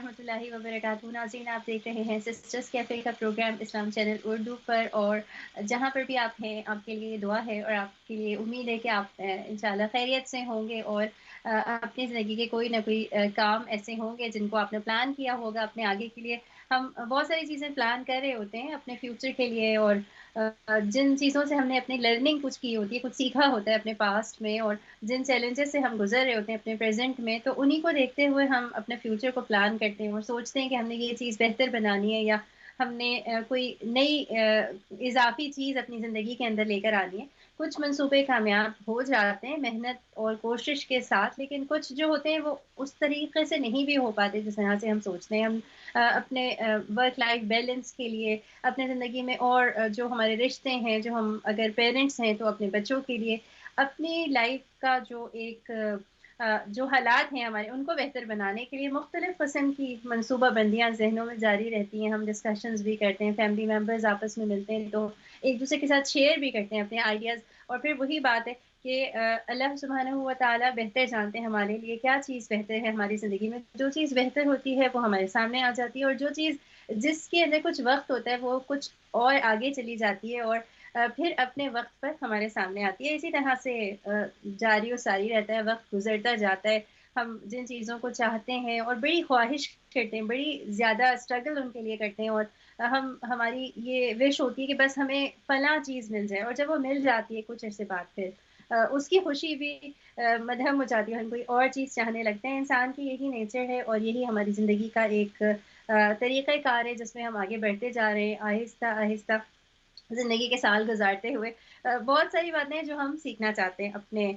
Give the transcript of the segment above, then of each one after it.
ورحمۃ اللہ وبرکاتہ. ناظرین آپ دیکھ رہے ہیں سسٹرز کیفے کا پروگرام اسلام چینل اردو پر, اور جہاں پر بھی آپ ہیں آپ کے لیے دعا ہے اور آپ کے لیے امید ہے کہ آپ انشاءاللہ خیریت سے ہوں گے, اور اپنی زندگی کے کوئی نہ کوئی کام ایسے ہوں گے جن کو آپ نے پلان کیا ہوگا اپنے آگے کے لیے. ہم بہت ساری چیزیں پلان کر رہے ہوتے ہیں اپنے فیوچر کے لیے, اور جن چیزوں سے ہم نے اپنی لرننگ کچھ کی ہوتی ہے, کچھ سیکھا ہوتا ہے اپنے پاسٹ میں, اور جن چیلنجز سے ہم گزر رہے ہوتے ہیں اپنے پریزنٹ میں, تو انہی کو دیکھتے ہوئے ہم اپنے فیوچر کو پلان کرتے ہیں اور سوچتے ہیں کہ ہم نے یہ چیز بہتر بنانی ہے, یا ہم نے کوئی نئی اضافی چیز اپنی زندگی کے اندر لے کر آنی ہے. کچھ منصوبے کامیاب ہو جاتے ہیں محنت اور کوشش کے ساتھ, لیکن کچھ جو ہوتے ہیں وہ اس طریقے سے نہیں بھی ہو پاتے جس طرح سے ہم سوچتے ہیں. ہم اپنے ورک لائف بیلنس کے لیے, اپنے زندگی میں اور جو ہمارے رشتے ہیں, جو ہم اگر پیرنٹس ہیں تو اپنے بچوں کے لیے, اپنی لائف کا جو ایک جو حالات ہیں ہمارے ان کو بہتر بنانے کے لیے مختلف قسم کی منصوبہ بندیاں ذہنوں میں جاری رہتی ہیں. ہم ڈسکشنز بھی کرتے ہیں, فیملی ممبرز آپس میں ملتے ہیں تو ایک دوسرے کے ساتھ شیئر بھی کرتے ہیں اپنے آئیڈیاز, اور پھر وہی بات ہے کہ اللہ سبحانہ و تعالیٰ بہتر جانتے ہیں ہمارے لیے کیا چیز بہتر ہے ہماری زندگی میں. جو چیز بہتر ہوتی ہے وہ ہمارے سامنے آ جاتی ہے, اور جو چیز جس کے اندر کچھ وقت ہوتا ہے وہ کچھ اور آگے چلی جاتی ہے اور پھر اپنے وقت پر ہمارے سامنے آتی ہے. اسی طرح سے جاری و ساری رہتا ہے, وقت گزرتا جاتا ہے. ہم جن چیزوں کو چاہتے ہیں اور بڑی خواہش کرتے ہیں, بڑی زیادہ اسٹرگل ان کے لیے کرتے ہیں, اور ہماری یہ وش ہوتی ہے کہ بس ہمیں فلاں چیز مل جائے, اور جب وہ مل جاتی ہے کچھ عرصے بعد پھر اس کی خوشی بھی مدھم ہو جاتی ہے, ہم کوئی اور چیز چاہنے لگتے ہیں. انسان کی یہی نیچر ہے اور یہی ہماری زندگی کا ایک طریقہ کار ہے جس میں ہم آگے بڑھتے جا رہے ہیں آہستہ آہستہ زندگی کے سال گزارتے ہوئے. بہت ساری باتیں ہیں جو ہم سیکھنا چاہتے ہیں اپنے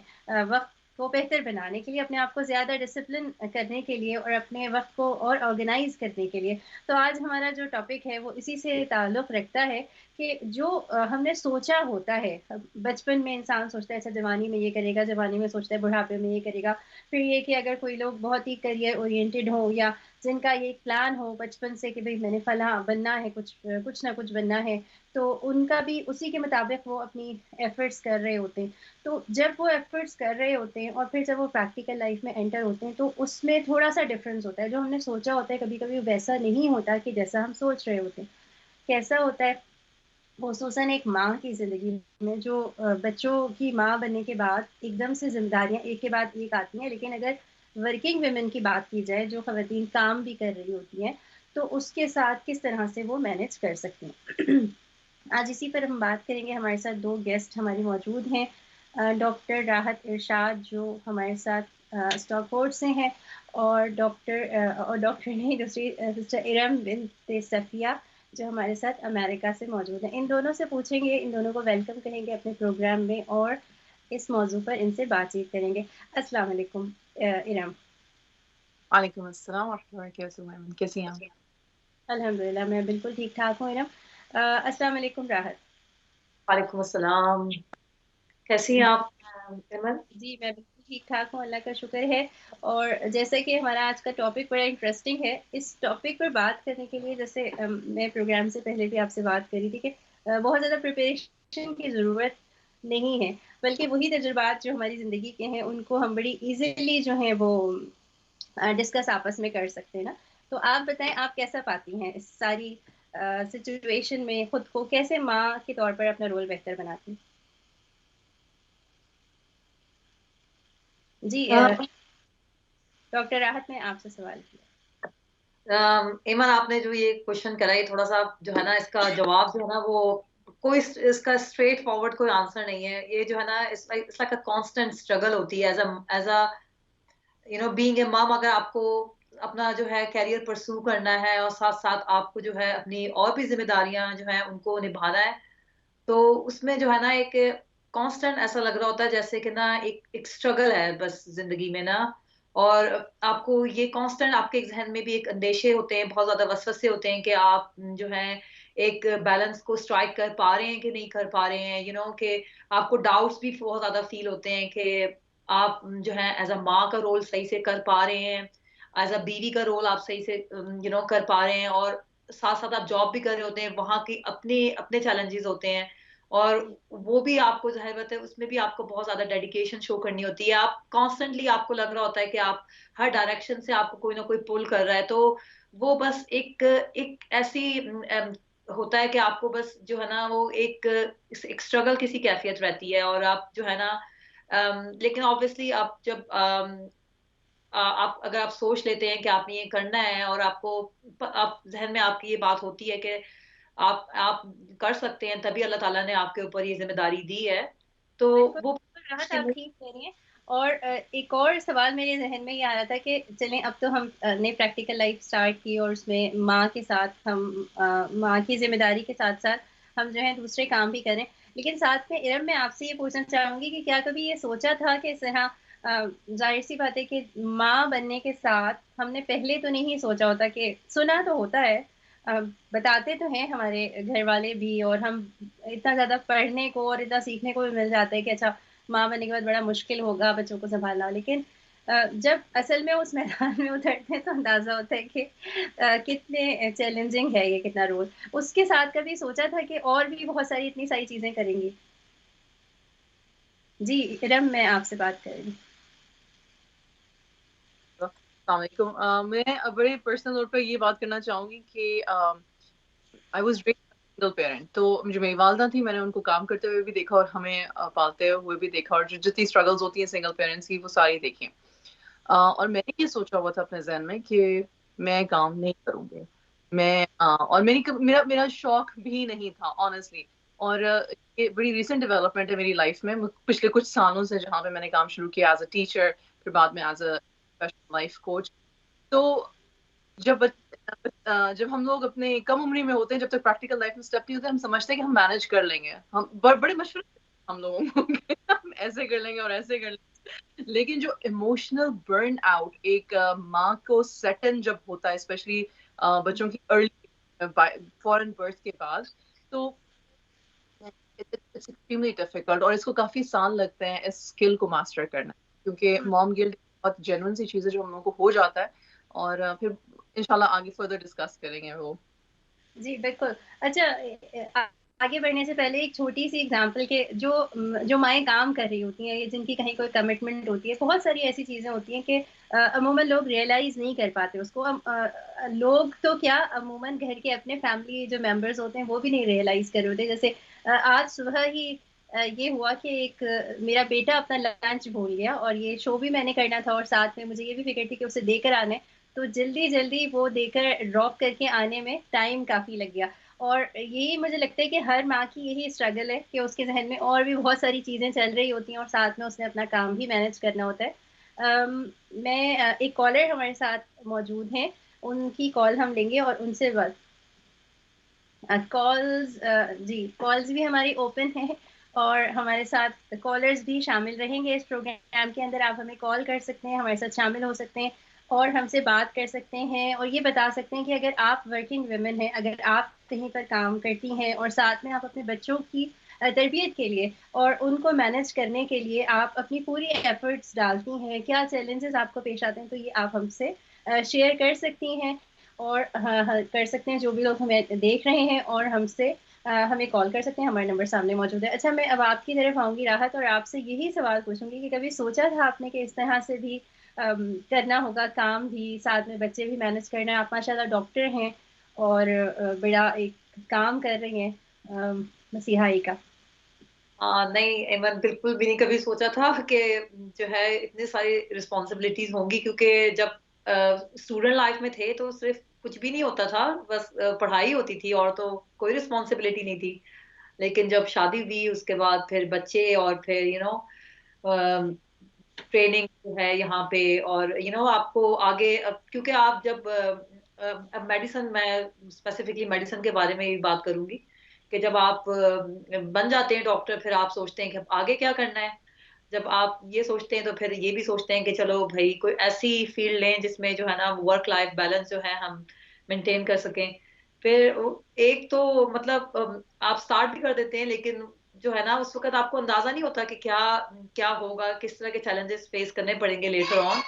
وقت کو بہتر بنانے کے لیے, اپنے آپ کو زیادہ ڈسپلن کرنے کے لیے, اور اپنے وقت کو اور آرگنائز کرنے کے لیے. تو آج ہمارا جو ٹاپک ہے وہ اسی سے تعلق رکھتا ہے کہ جو ہم نے سوچا ہوتا ہے بچپن میں, انسان سوچتا ہے اچھا جوانی میں یہ کرے گا, جوانی میں سوچتا ہے بڑھاپے میں یہ کرے گا, پھر یہ کہ اگر کوئی لوگ بہت ہی کریئر اورینٹیڈ ہو یا جن کا یہ پلان ہو بچپن سے کہ بھئی میں نے فلاں بننا ہے, کچھ نہ کچھ بننا ہے, تو ان کا بھی اسی کے مطابق وہ اپنی ایفرٹس کر رہے ہوتے ہیں. تو جب وہ ایفرٹس کر رہے ہوتے ہیں اور پھر جب وہ پریکٹیکل لائف میں انٹر ہوتے ہیں تو اس میں تھوڑا سا ڈفرینس ہوتا ہے. جو ہم نے سوچا ہوتا ہے کبھی کبھی ویسا نہیں ہوتا کہ جیسا ہم سوچ رہے ہوتے ہیں. کیسا ہوتا ہے خصوصاً ایک ماں کی زندگی میں, جو بچوں کی ماں بننے کے بعد ایک دم سے ذمہ داریاں ایک کے بعد ایک آتی ہیں, لیکن اگر ورکنگ ویمن کی بات کی جائے, جو خواتین کام بھی کر رہی ہوتی ہیں, تو اس کے ساتھ کس طرح سے وہ مینج کر سکتی ہیں. آج اسی پر ہم بات کریں گے. ہمارے ساتھ دو گیسٹ ہماری موجود ہیں, ڈاکٹر راحت ارشاد جو ہمارے ساتھ اسٹاک فورڈ سے ہیں, اور ڈاکٹر نہیں دوسری سسٹر ارم بنت صفیہ جو ہمارے ساتھ امریکہ سے موجود ہیں. ان دونوں سے پوچھیں گے, ان دونوں کو ویلکم کہیں گے اپنے پروگرام میں, اور اس موضوع پر ان سے بات چیت کریں گے. السلام علیکم ارم. وعلیکم السلام ورحمۃ اللہ وبرکاتہ. کیسی ہیں آپ؟ الحمد للہ میں بالکل ٹھیک ٹھاک ہوں ارم. السلام علیکم راحت. وعلیکم السلام. کیسی ہیں آپ ایمن؟ جی میں بالکل ٹھیک ٹھاک ہوں, اللہ کا شکر ہے. اور جیسے کہ ہمارا آج کا ٹاپک بڑا انٹرسٹنگ ہے, اس ٹاپک پر بات کرنے کے لیے جیسے میں پروگرام سے پہلے بھی آپ سے بات کری تھی کہ بہت زیادہ پریپریشن کی ضرورت نہیں ہے, بلکہ وہی تجربات جو ہماری زندگی کے ہیں ان کو ہم بڑی ایزیلی جو ہیں وہ ڈسکس آپس میں کر سکتے ہیں نا. تو آپ بتائیں آپ کیسا پاتی ہیں اس ساری سچویشن میں خود کو, کیسے ماں کے طور پر اپنا رول بہتر بناتی ہیں؟ جی ڈاکٹر راحت نے آپ سے سوال کیا. ایمن آپ نے جو یہ کوشچن کرا ہے تھوڑا سا جو ہے نا اس کا جواب جو ہے نا وہ کوئی اس کا اسٹریٹ فارورڈ کوئی آنسر نہیں ہے. یہ جو ہے نا اس لائک اے کانسٹنٹ اسٹرگل ہوتی ہے ایز اے بینگ اے مام. اگر آپ کو اپنا جو ہے کیریئر پرسو کرنا ہے اور ساتھ ساتھ آپ کو جو ہے اپنی اور بھی ذمہ داریاں جو ہیں ان کو نبھانا ہے, تو اس میں جو ہے نا ایک کانسٹنٹ ایسا لگ رہا ہوتا ہے جیسے کہ نا ایک اسٹرگل ہے بس زندگی میں نا. اور آپ کو یہ کانسٹنٹ آپ کے ذہن میں بھی ایک اندیشے ہوتے ہیں, بہت زیادہ وسوسے ہوتے ہیں کہ آپ جو ہے ایک بیلنس کو اسٹرائک کر پا رہے ہیں کہ نہیں کر پا رہے ہیں. کہ آپ کو ڈاؤٹس بھی بہت زیادہ فیل ہوتے ہیں کہ آپ جو ہے ایز اے ماں کا رول صحیح سے کر پا رہے ہیں, ایز اے بیوی کا رول آپ صحیح سے کر پا رہے ہیں, اور ساتھ ساتھ آپ جاب بھی کر رہے ہوتے ہیں, وہاں کی اپنے چیلنجز ہوتے ہیں. اور وہ بھی آپ کو ظاہر بات ہے اس میں بھی آپ کو بہت زیادہ ڈیڈیکیشن شو کرنی ہوتی ہے. آپ کانسٹنٹلی آپ کو لگ رہا ہوتا ہے کہ آپ ہر ڈائریکشن سے آپ کو کوئی نہ کوئی پل کر رہا ہے, تو وہ بس ایک ایسی ہوتا ہے کہ آپ کو بس جو ہے نا وہ ایک اسٹرگل کسی کیفیت رہتی ہے, اور آپ جو ہے نا لیکن آبویسلی آپ جب آپ اگر آپ سوچ لیتے ہیں کہ آپ نے یہ کرنا ہے, اور آپ کو آپ ذہن میں آپ کی یہ بات ہوتی ہے کہ آپ کر سکتے ہیں, تبھی اللہ تعالیٰ نے آپ کے اوپر یہ ذمہ داری دی ہے. تو وہ راحت آپ ٹھیک کہہ رہی ہیں. اور ایک اور سوال میرے ذہن میں یہ آ رہا تھا کہ چلیں اب تو ہم نے پریکٹیکل لائف سٹارٹ کی, اور اس میں ماں کے ساتھ ہم ماں کی ذمہ داری کے ساتھ ساتھ ہم جو ہے دوسرے کام بھی کریں, لیکن ساتھ میں ارم میں آپ سے یہ پوچھنا چاہوں گی کہ کیا کبھی یہ سوچا تھا کہ اس طرح ظاہر سی بات ہے کہ ماں بننے کے ساتھ ہم نے پہلے تو نہیں سوچا ہوتا, کہ سنا تو ہوتا ہے, بتاتے تو ہیں ہمارے گھر والے بھی, اور ہم اتنا زیادہ پڑھنے کو اور اتنا سیکھنے کو بھی مل جاتا ہے کہ اچھا ماں بننے کے بعد بڑا مشکل ہوگا بچوں کو سنبھالنا, لیکن جب اصل میں اس میدان میں اترتے ہیں تو اندازہ ہوتا ہے کہ کتنے چیلنجنگ ہے یہ, کتنا رول. اس کے ساتھ کبھی سوچا تھا کہ اور بھی بہت ساری اتنی ساری چیزیں کریں گی؟ جی ارم میں آپ سے بات کر رہی ہوں. السلام علیکم. میں بڑے پرسنل طور پر یہ بات کرنا چاہوں گی کہ آئی واز سنگل پیرنٹ, تو جو میری والدہ تھی میں نے ان کو کام کرتے ہوئے بھی دیکھا اور ہمیں پالتے ہوئے بھی دیکھا, اور جو جتنی اسٹرگلز ہوتی ہیں سنگل پیرنٹس کی وہ ساری دیکھی. اور میں نے یہ سوچا ہوا تھا اپنے ذہن میں کہ میں کام نہیں کروں گی, میں اور میرا شوق بھی نہیں تھا آنیسٹلی. اور یہ بڑی ریسنٹ ڈیولپمنٹ ہے میری لائف میں, پچھلے کچھ سالوں سے, جہاں پہ میں نے کام شروع کیا ایز اے ٹیچر, پھر بعد میں ایز اے لائف کوچ. تو جب ہم لوگ اپنے کم عمری میں ہوتے ہیں, جب تک پریکٹیکل لائف میں اسٹیپ نہیں ہوتے, ہم سمجھتے ہیں کہ ہم مینج کر لیں گے, ہم بڑے مشورے ہم لوگوں کو ہم ایسے کر لیں گے اور ایسے کر لیں گے. لیکن جو ایموشنل برن آؤٹ ایک ماں کو سیٹن جب ہوتا ہے, اسپیشلی بچوں کی ارلی فورن برتھ کے بعد, تو ایکسٹریملی ڈیفیکلٹ, اور اس کو کافی سال لگتے ہیں اس اسکل کو ماسٹر کرنا, کیونکہ موم گلٹ بہت جینوئن سی چیز ہے جو ہم لوگوں کو ہو جاتا ہے, اور پھر انشاءاللہ آگے فردر ڈسکس کریں گے وہ. جی بالکل. اچھا آگے بڑھنے سے پہلے ایک چھوٹی سی اگزامپل کہ جو مائیں کام کر رہی ہوتی ہیں, جن کی کہیں کوئی کمٹمنٹ ہوتی ہے, بہت ساری ایسی چیزیں ہوتی ہیں کہ عموماً لوگ ریئلائز نہیں کر پاتے اس کو. لوگ تو کیا, عموماً گھر کے اپنے فیملی جو ممبرز ہوتے ہیں وہ بھی نہیں ریئلائز کر رہے ہوتے. جیسے آج صبح ہی یہ ہوا کہ ایک میرا بیٹا اپنا لنچ بھول گیا, اور یہ شو بھی میں نے کرنا تھا, اور ساتھ میں مجھے یہ بھی فکر تھی کہ اسے دے کر آنے, تو جلدی وہ دے کر ڈراپ کر کے آنے میں ٹائم کافی لگ گیا. اور یہی مجھے لگتا ہے کہ ہر ماں کی یہی اسٹرگل ہے کہ اس کے ذہن میں اور بھی بہت ساری چیزیں چل رہی ہوتی ہیں, اور ساتھ میں اس نے اپنا کام بھی مینیج کرنا ہوتا ہے. میں ایک کالر ہمارے ساتھ موجود ہیں, ان کی کال ہم لیں گے, اور ان سے بات کالز جی کالز بھی ہماری اوپن ہیں, اور ہمارے ساتھ کالرز بھی شامل رہیں گے اس پروگرام کے اندر. آپ ہمیں کال کر سکتے ہیں, ہمارے ساتھ شامل ہو سکتے ہیں, اور ہم سے بات کر سکتے ہیں, اور یہ بتا سکتے ہیں کہ اگر آپ ورکنگ ویمن ہیں, اگر آپ کہیں پر کام کرتی ہیں, اور ساتھ میں آپ اپنے بچوں کی تربیت کے لیے اور ان کو مینیج کرنے کے لیے آپ اپنی پوری ایفرٹس ڈالتی ہیں, کیا چیلنجز آپ کو پیش آتے ہیں, تو یہ آپ ہم سے شیئر کر سکتی ہیں, اور کر سکتے ہیں جو بھی لوگ ہمیں دیکھ رہے ہیں, اور ہم سے ہمیں کال کر سکتے ہیں, ہمارے نمبر سامنے موجود ہے. اچھا میں اب آپ کی طرف آؤں گی راحت, اور آپ سے یہی سوال پوچھوں گی کہ کبھی سوچا تھا آپ نے کہ اس طرح سے بھی کرنا ہوگا, کام بھی ساتھ میں بچے بھی مینیج کرنا ہے؟ آپ ماشاء اللہ ڈاکٹر ہیں اور بڑا ایک کام کر رہی ہیں مسیحائی کا. نہیں ایمن, بالکل بھی نہیں کبھی سوچا تھا کہ جو ہے اتنی ساری رسپانسبلٹیز ہوں گی, کیونکہ جب اسٹوڈنٹ لائف میں تھے تو صرف کچھ بھی نہیں ہوتا تھا, بس پڑھائی ہوتی تھی اور تو کوئی رسپانسبلٹی نہیں تھی. لیکن جب شادی ہوئی اس کے بعد پھر بچے, اور پھر ٹریننگ جو ہے یہاں پہ, اور آپ کو آگے, کیونکہ آپ جب میڈیسن, میں اسپیسیفکلی میڈیسن کے بارے میں بھی بات کروں گی, کہ جب آپ بن جاتے ہیں ڈاکٹر, پھر آپ سوچتے ہیں کہ آگے کیا کرنا ہے. جب آپ یہ سوچتے ہیں تو پھر یہ بھی سوچتے ہیں کہ چلو بھائی کوئی ایسی فیلڈ لیں جس میں جو ہے نا ورک لائف بیلنس جو ہے ہم مینٹین کر سکیں. پھر ایک تو مطلب آپ سٹارٹ بھی کر دیتے ہیں, لیکن جو ہے نا اس وقت آپ کو اندازہ نہیں ہوتا کہ کیا ہوگا, کس طرح کے چیلنجز فیس کرنے پڑیں گے لیٹر آن.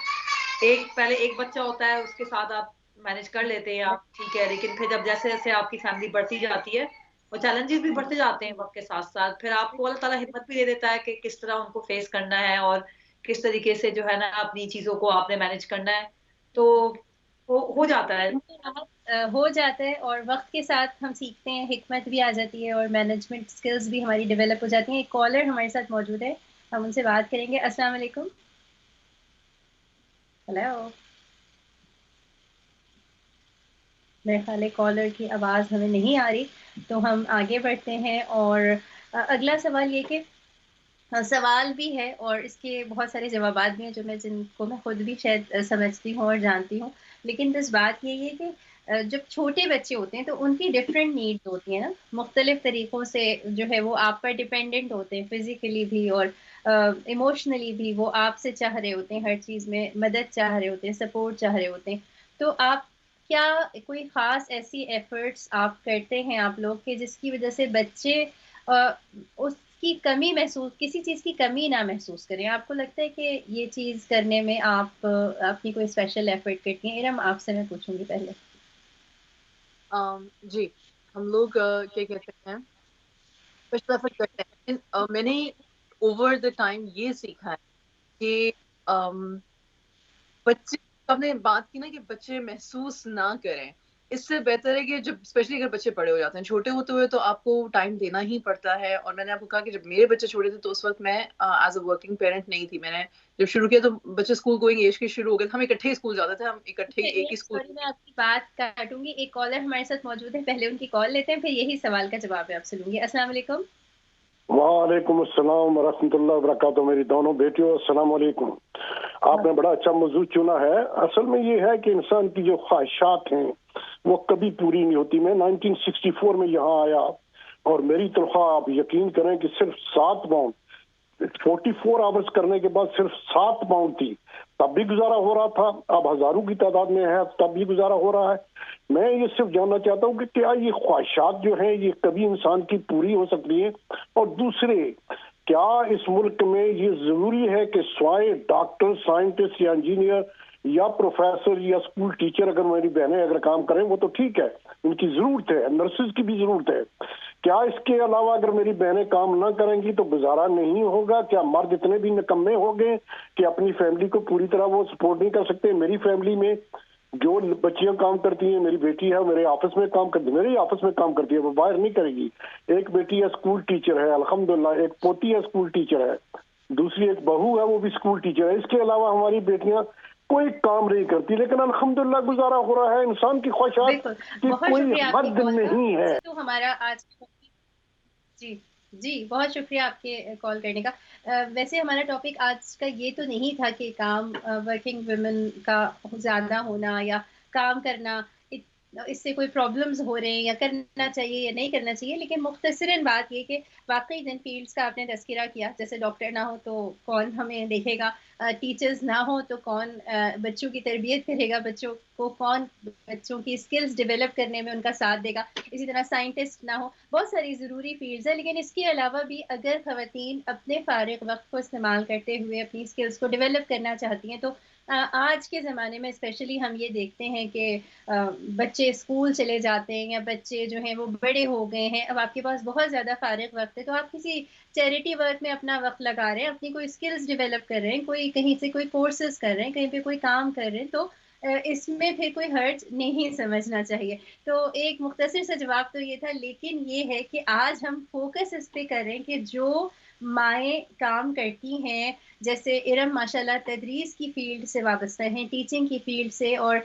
پہلے ایک بچہ ہوتا ہے, اس کے ساتھ آپ مینج کر لیتے ہیں آپ, ٹھیک ہے, لیکن پھر جب جیسے جیسے آپ کی فیملی بڑھتی جاتی ہے اور چیلنجز بھی بڑھتے جاتے ہیں وقت کے ساتھ ساتھ. پھر آپ کو اللہ تعالیٰ ہمت بھی دے دیتا ہے کہ کس طرح ان کو فیس کرنا ہے اور کس طریقے سے جو ہے نا اپنی چیزوں کو آپ نے مینج کرنا ہے. تو ہو جاتا ہے. ہو جاتا ہے اور وقت کے ساتھ ہم سیکھتے ہیں, حکمت بھی آ جاتی ہے اور مینجمنٹ سکلز بھی ہماری ڈیولپ ہو جاتی ہیں. ایک کالر ہمارے ساتھ موجود ہے, ہم ان سے بات کریں گے. السلام علیکم. ہیلو, میرے خیال ہے کالر کی آواز ہمیں نہیں آ رہی, تو ہم آگے بڑھتے ہیں. اور اگلا سوال یہ کہ سوال بھی ہے اور اس کے بہت سارے جوابات بھی ہیں جن کو میں خود بھی شاید سمجھتی ہوں اور جانتی ہوں, لیکن بس بات یہی ہے کہ جب چھوٹے بچے ہوتے ہیں تو ان کی ڈفرینٹ نیڈز ہوتی ہیں نا, مختلف طریقوں سے جو ہے وہ آپ پر ڈپینڈنٹ ہوتے ہیں, فزیکلی بھی اور ایموشنلی بھی. وہ آپ سے چاہ رہے ہوتے ہیں, ہر چیز میں مدد چاہ رہے ہوتے ہیں, سپورٹ چاہ رہے ہوتے ہیں. تو آپ کیا کوئی خاص ایسی ایفرٹس آپ کرتے ہیں آپ لوگ کہ جس کی وجہ سے بچے اس کی کمی محسوس, کسی چیز کی کمی نہ محسوس کریں؟ آپ کو لگتا ہے کہ یہ چیز کرنے میں آپ اپنی کوئی اسپیشل ایفرٹ کرتی ہیں؟ ارم, آپ سے میں پوچھوں گی پہلے. جی, ہم لوگ کیا کہتے ہیں, اسپیشل ایفرٹ کرتے ہیں. میں نے اوور دا ٹائم یہ سیکھا ہے کہ بچے, آپ نے بات کی نا کہ بچے محسوس نہ کریں, اس سے بہتر ہے کہ جب اسپیشلی اگر بچے بڑے ہو جاتے ہیں, چھوٹے ہوتے ہوئے تو آپ کو ٹائم دینا ہی پڑتا ہے. اور میں نے آپ کو کہا کہ جب میرے بچے چھوٹے تھے تو اس وقت میں ایز اے ورکنگ پیرنٹ نہیں تھی. میں نے جب شروع کیا تو بچے اسکول گوئنگ ایج کے شروع ہو گئے, ہم اکٹھے اسکول جاتے تھے, ہم اکٹھے ایک ہی اسکول. سوری, میں آپ کی بات کاٹوں گی. ایک کالر ہمارے ساتھ موجود ہے, پہلے ان کی کال لیتے ہیں, پھر یہی سوال کا جواب ہے آپ سے لوں گی. السلام علیکم. وعلیکم السلام ورحمۃ اللہ وبرکاتہ. میری دونوں بیٹیوں, السلام علیکم. آپ نے بڑا اچھا موضوع چنا ہے. اصل میں یہ ہے کہ انسان کی جو خواہشات ہیں وہ کبھی پوری نہیں ہوتی. میں 1964 میں یہاں آیا اور میری تنخواہ آپ یقین کریں کہ صرف 7 پاؤنڈ, 44 آورز کرنے کے بعد صرف 7 پاؤنڈ تھی. تب بھی گزارا ہو رہا تھا. اب ہزاروں کی تعداد میں ہے, تب بھی گزارا ہو رہا ہے. میں یہ صرف جاننا چاہتا ہوں کہ کیا یہ خواہشات جو ہیں یہ کبھی انسان کی پوری ہو سکتی ہیں؟ اور دوسرے, کیا اس ملک میں یہ ضروری ہے کہ سوائے ڈاکٹر, سائنٹسٹ یا انجینئر یا پروفیسر یا اسکول ٹیچر, اگر میری بہنیں اگر کام کریں وہ تو ٹھیک ہے, ان کی ضرورت ہے, نرسز کی بھی ضرورت ہے, کیا اس کے علاوہ اگر میری بہنیں کام نہ کریں گی تو گزارا نہیں ہوگا؟ کیا مرد اتنے بھی نکمے ہو گئے کہ اپنی فیملی کو پوری طرح وہ سپورٹ نہیں کر سکتے؟ میری فیملی میں جو بچیاں کام کرتی ہیں, میری بیٹی ہے میرے آفس میں کام کرتی ہے, میرے آفس میں کام کرتی ہے, وہ باہر نہیں کرے گی. ایک بیٹی ہے اسکول ٹیچر ہے الحمدللہ, ایک پوتی ہے اسکول ٹیچر ہے, دوسری ایک بہو ہے وہ بھی اسکول ٹیچر ہے. اس کے علاوہ ہماری بیٹیاں کوئی کام نہیں کرتی, لیکن الحمدللہ گزارا ہو رہا ہے. انسان کی خواہشات بالکل, کی بہت کوئی شکریہ آپ کی حد کال کا. نہیں ہے. ویسے تو ہمارا آج جی جی بہت شکریہ آپ کے کال کرنے کا. ویسے ہمارا ٹاپک آج کا یہ تو نہیں تھا کہ کام, ورکنگ ویمن کا زیادہ ہونا یا کام کرنا, اس سے کوئی پرابلمز ہو رہے ہیں یا کرنا چاہیے یا نہیں کرنا چاہیے, لیکن مختصراً بات یہ کہ واقعی جن فیلڈز کا آپ نے تذکرہ کیا, جیسے ڈاکٹر نہ ہو تو کون ہمیں دیکھے گا, ٹیچرز نہ ہو تو کون بچوں کی تربیت کرے گا, بچوں کو کون بچوں کی اسکلز ڈیولپ کرنے میں ان کا ساتھ دے گا, اسی طرح سائنٹسٹ نہ ہو, بہت ساری ضروری فیلڈز ہیں. لیکن اس کے علاوہ بھی اگر خواتین اپنے فارغ وقت کو استعمال کرتے ہوئے اپنی اسکلز کو ڈیولپ کرنا چاہتی ہیں تو آج کے زمانے میں اسپیشلی ہم یہ دیکھتے ہیں کہ بچے اسکول چلے جاتے ہیں یا بچے جو ہیں وہ بڑے ہو گئے ہیں, اب آپ کے پاس بہت زیادہ فارغ وقت ہے, تو آپ کسی چیریٹی ورک میں اپنا وقت لگا رہے ہیں, اپنی کوئی اسکلز ڈیولپ کر رہے ہیں, کوئی کہیں سے کوئی کورسز کر رہے ہیں, کہیں پہ کوئی کام کر رہے ہیں, تو اس میں پھر کوئی حرج نہیں سمجھنا چاہیے. تو ایک مختصر سا جواب تو یہ تھا, لیکن یہ ہے کہ آج ہم فوکس اس پہ کر رہے ہیں کہ جو مائیں کام کرتی ہیں, جیسے ارم ماشاءاللہ تدریس کی فیلڈ سے وابستہ ہیں, ٹیچنگ کی فیلڈ سے, اور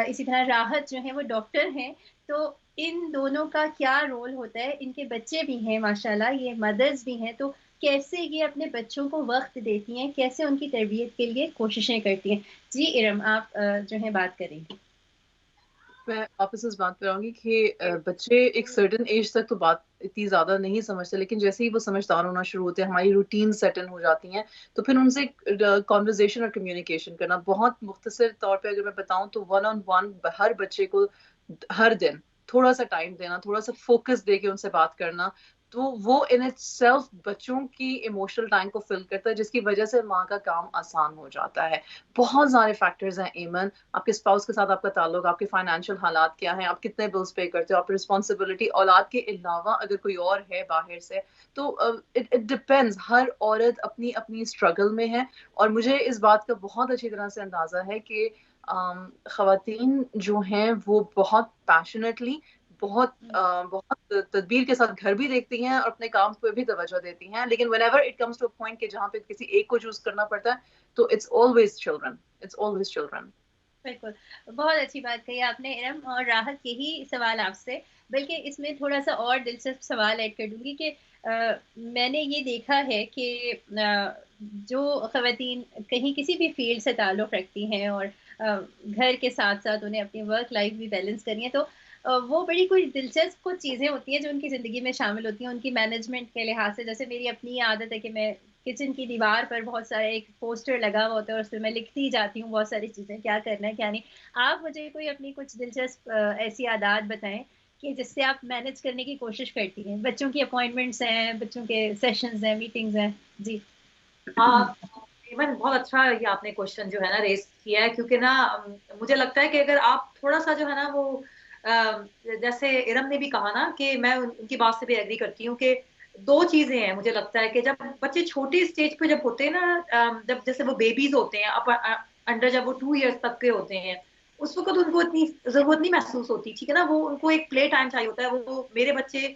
اسی طرح راحت جو ہیں وہ ڈاکٹر ہیں, تو ان دونوں کا کیا رول ہوتا ہے؟ ان کے بچے بھی ہیں ماشاءاللہ, یہ مدرز بھی ہیں, تو کیسے یہ اپنے بچوں کو وقت دیتی ہیں, کیسے ان کی تربیت کے لیے کوششیں کرتی ہیں؟ جی ارم, آپ جو ہے بات کریں گی. میں واپس اس بات پہ آؤں گی کہ بچے ایک سرٹن ایج تک تو بات اتنی زیادہ نہیں سمجھتے, لیکن جیسے ہی وہ سمجھدار ہونا شروع ہوتے ہیں, ہماری روٹین سیٹل ہو جاتی ہیں, تو پھر ان سے کانورزیشن اور کمیونیکیشن کرنا, بہت مختصر طور پہ اگر میں بتاؤں تو 1-on-1 ہر بچے کو ہر دن تھوڑا سا ٹائم دینا, تھوڑا سا فوکس دے کے ان سے بات کرنا, تو وہ ان اٹ سیلف بچوں کی ایموشنل ٹائم کو فل کرتا ہے، جس کی وجہ سے ماں کا کام آسان ہو جاتا ہے. بہت سارے فیکٹرز ہیں ایمن، آپ کے اسپاؤس کے ساتھ آپ کا تعلق، آپ کے فائنینشیل حالات کیا ہیں، آپ کتنے بلز پے کرتے ہو، آپ کی رسپانسبلٹی اولاد کے علاوہ اگر کوئی اور ہے باہر سے، تو اٹ ڈپینڈز. ہر عورت اپنی اپنی اسٹرگل میں ہے. اور مجھے اس بات کا بہت اچھی طرح سے اندازہ ہے کہ خواتین جو ہیں وہ بہت پیشنیٹلی، بہت تدبیر کے ساتھ گھر بھی دیکھتی ہیں اور اپنے کام پہ بھی توجہ دیتی ہیں، لیکن whenever it comes to a point کہ جہاں پہ کسی ایک کو چوز کرنا پڑتا ہے تو it's always children, it's always children. بالکل، بہت اچھی بات کہی آپ نے ارم. اور راحت یہی سوال آپ سے، بلکہ اس میں تھوڑا سا اور دلچسپ سوال ایڈ کر دوں گی کہ میں نے یہ دیکھا ہے کہ جو خواتین کہیں کسی بھی فیلڈ سے تعلق رکھتی ہیں اور گھر کے ساتھ ساتھ انہیں اپنی ورک لائف بھی بیلنس کرنی ہے، تو وہ بڑی کوئی دلچسپ کچھ چیزیں ہوتی ہیں جو ان کی زندگی میں شامل ہوتی ہیں ان کی مینجمنٹ کے لحاظ سے. جیسے میری اپنی عادت ہے کہ میں کچن کی دیوار پر بہت سارے ایک پوسٹر لگا ہوا ہوتا ہے اور اس پہ میں لکھتی جاتی ہوں بہت ساری چیزیں، کیا کرنا ہے کیا نہیں. آپ مجھے کوئی اپنی کچھ دلچسپ ایسی عادات بتائیں کہ جس سے آپ مینج کرنے کی کوشش کرتی ہیں. بچوں کی اپوائنٹمنٹس ہیں، بچوں کے سیشنز ہیں، میٹنگز ہیں. جی ایون بہت اچھا یہ آپ نے کوشچن جو ہے نا ریز کیا ہے، کیونکہ نا مجھے لگتا ہے کہ اگر آپ تھوڑا سا جو ہے نا وہ جیسے ارم نے بھی کہا نا کہ میں ان کی بات سے بھی ایگری کرتی ہوں کہ دو چیزیں ہیں. مجھے لگتا ہے کہ جب بچے چھوٹے اسٹیج پہ جب ہوتے ہیں نا، جب جیسے وہ بیبیز ہوتے ہیں انڈر، جب وہ 2 ایئرس تک کے ہوتے ہیں، اس وقت ان کو اتنی ضرورت نہیں محسوس ہوتی، ٹھیک ہے نا. وہ ان کو ایک پلے ٹائم چاہیے ہوتا ہے. وہ میرے بچے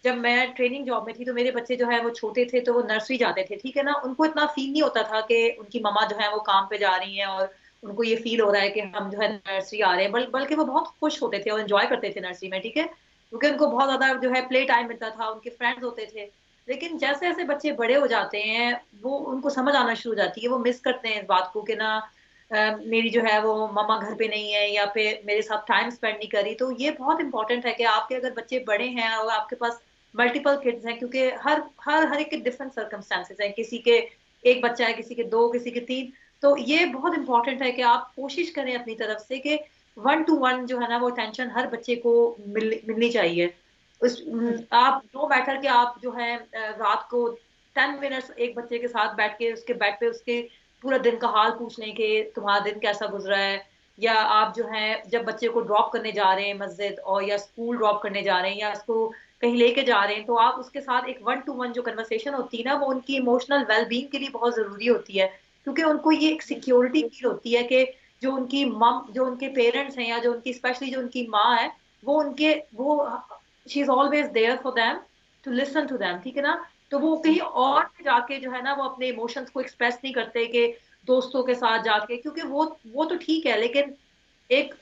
جب میں ٹریننگ جاب میں تھی تو میرے بچے جو ہے وہ چھوٹے تھے تو وہ نرسری جاتے تھے، ٹھیک ہے نا. ان کو اتنا فیل نہیں ہوتا تھا کہ ان کی مما جو ہے وہ کام پہ جا رہی ہیں اور ان کو یہ فیل ہو رہا ہے کہ ہم جو ہے نرسری آ رہے ہیں، بلکہ وہ بہت خوش ہوتے تھے اور انجوائے کرتے تھے نرسری میں، ٹھیک ہے، کیونکہ ان کو بہت زیادہ جو ہے پلے ٹائم ملتا تھا، ان کے فرینڈز ہوتے تھے. لیکن جیسے جیسے بچے بڑے ہو جاتے ہیں وہ ان کو سمجھ آنا شروع ہو جاتی ہے، وہ مس کرتے ہیں اس بات کو کہ نا میری جو ہے وہ مما گھر پہ نہیں ہے یا پھر میرے ساتھ ٹائم اسپینڈ نہیں کری. تو یہ بہت امپورٹنٹ ہے کہ آپ کے اگر بچے بڑے ہیں اور آپ کے پاس ملٹیپل کڈز ہیں، کیونکہ ہر ایک کے ڈفرنٹ سرکمسٹانسز ہیں، کسی کے ایک بچہ ہے، کسی کے 2، کسی کے 3. تو یہ بہت امپورٹنٹ ہے کہ آپ کوشش کریں اپنی طرف سے کہ 1 to 1 جو ہے نا وہ اٹینشن ہر بچے کو ملنی چاہیے. آپ نو میٹر کہ آپ جو ہے رات کو 10 منٹس ایک بچے کے ساتھ بیٹھ کے اس کے بیڈ پہ اس کے پورا دن کا حال پوچھ لیں کہ تمہارا دن کیسا گزرا ہے. یا آپ جو ہے جب بچے کو ڈراپ کرنے جا رہے ہیں مسجد اور یا اسکول ڈراپ کرنے جا رہے ہیں یا اس کو کہیں لے کے جا رہے ہیں، تو آپ اس کے ساتھ ایک 1 to 1 جو کنورسیشن ہوتی ہے نا وہ ان کی ایموشنل ویل بینگ کے لیے بہت ضروری ہوتی ہے. کیونکہ ان کو یہ ایک سیکیورٹی فیل ہوتی ہے کہ جو ان کی جو ان کے پیرنٹس ہیں یا جو ان کی اسپیشلی جو ان کی ماں ہے وہ she is always there for them to listen to them, ٹھیک ہے نا. تو وہ کہیں اور جا کے جو ہے نا وہ اپنے ایموشنس کو ایکسپریس نہیں کرتے کہ دوستوں کے ساتھ جا کے، کیونکہ وہ تو ٹھیک ہے، لیکن ایک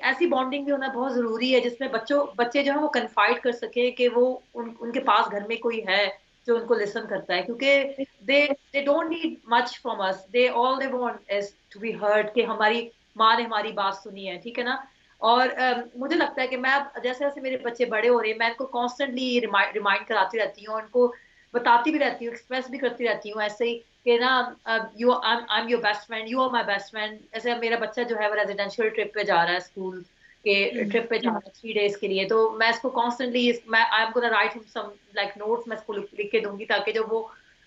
ایسی بانڈنگ بھی ہونا بہت ضروری ہے جس میں بچے جو ہے وہ کنفائڈ کر سکے کہ وہ ان کے پاس گھر میں کوئی ہے جو ان کو لسن کرتا ہے. کیونکہ they don't need much from us, all they want is to be heard کہ ہماری ماں نے ہماری بات سنی ہے، ٹھیک ہے نا. اور مجھے لگتا ہے کہ میں جیسے جیسے میرے بچے بڑے ہو رہے ہیں میں ان کو کانسٹنٹلی ریمائنڈ کراتی رہتی ہوں، ان کو بتاتی بھی رہتی ہوں، ایکسپریس بھی کرتی رہتی ہوں ایسے ہی کہ نا I am your best friend, you are my best friend. ایسے میرا بچہ جو ہے وہ ریزیڈینشیل ٹرپ پہ جا رہا ہے، اسکول کے ٹرپ پہ جا رہا ہے 3 days کے لیے. تو میں اس کو constantly I am gonna write some like notes میں اس کو لکھ کے دوں گی تاکہ جب وہ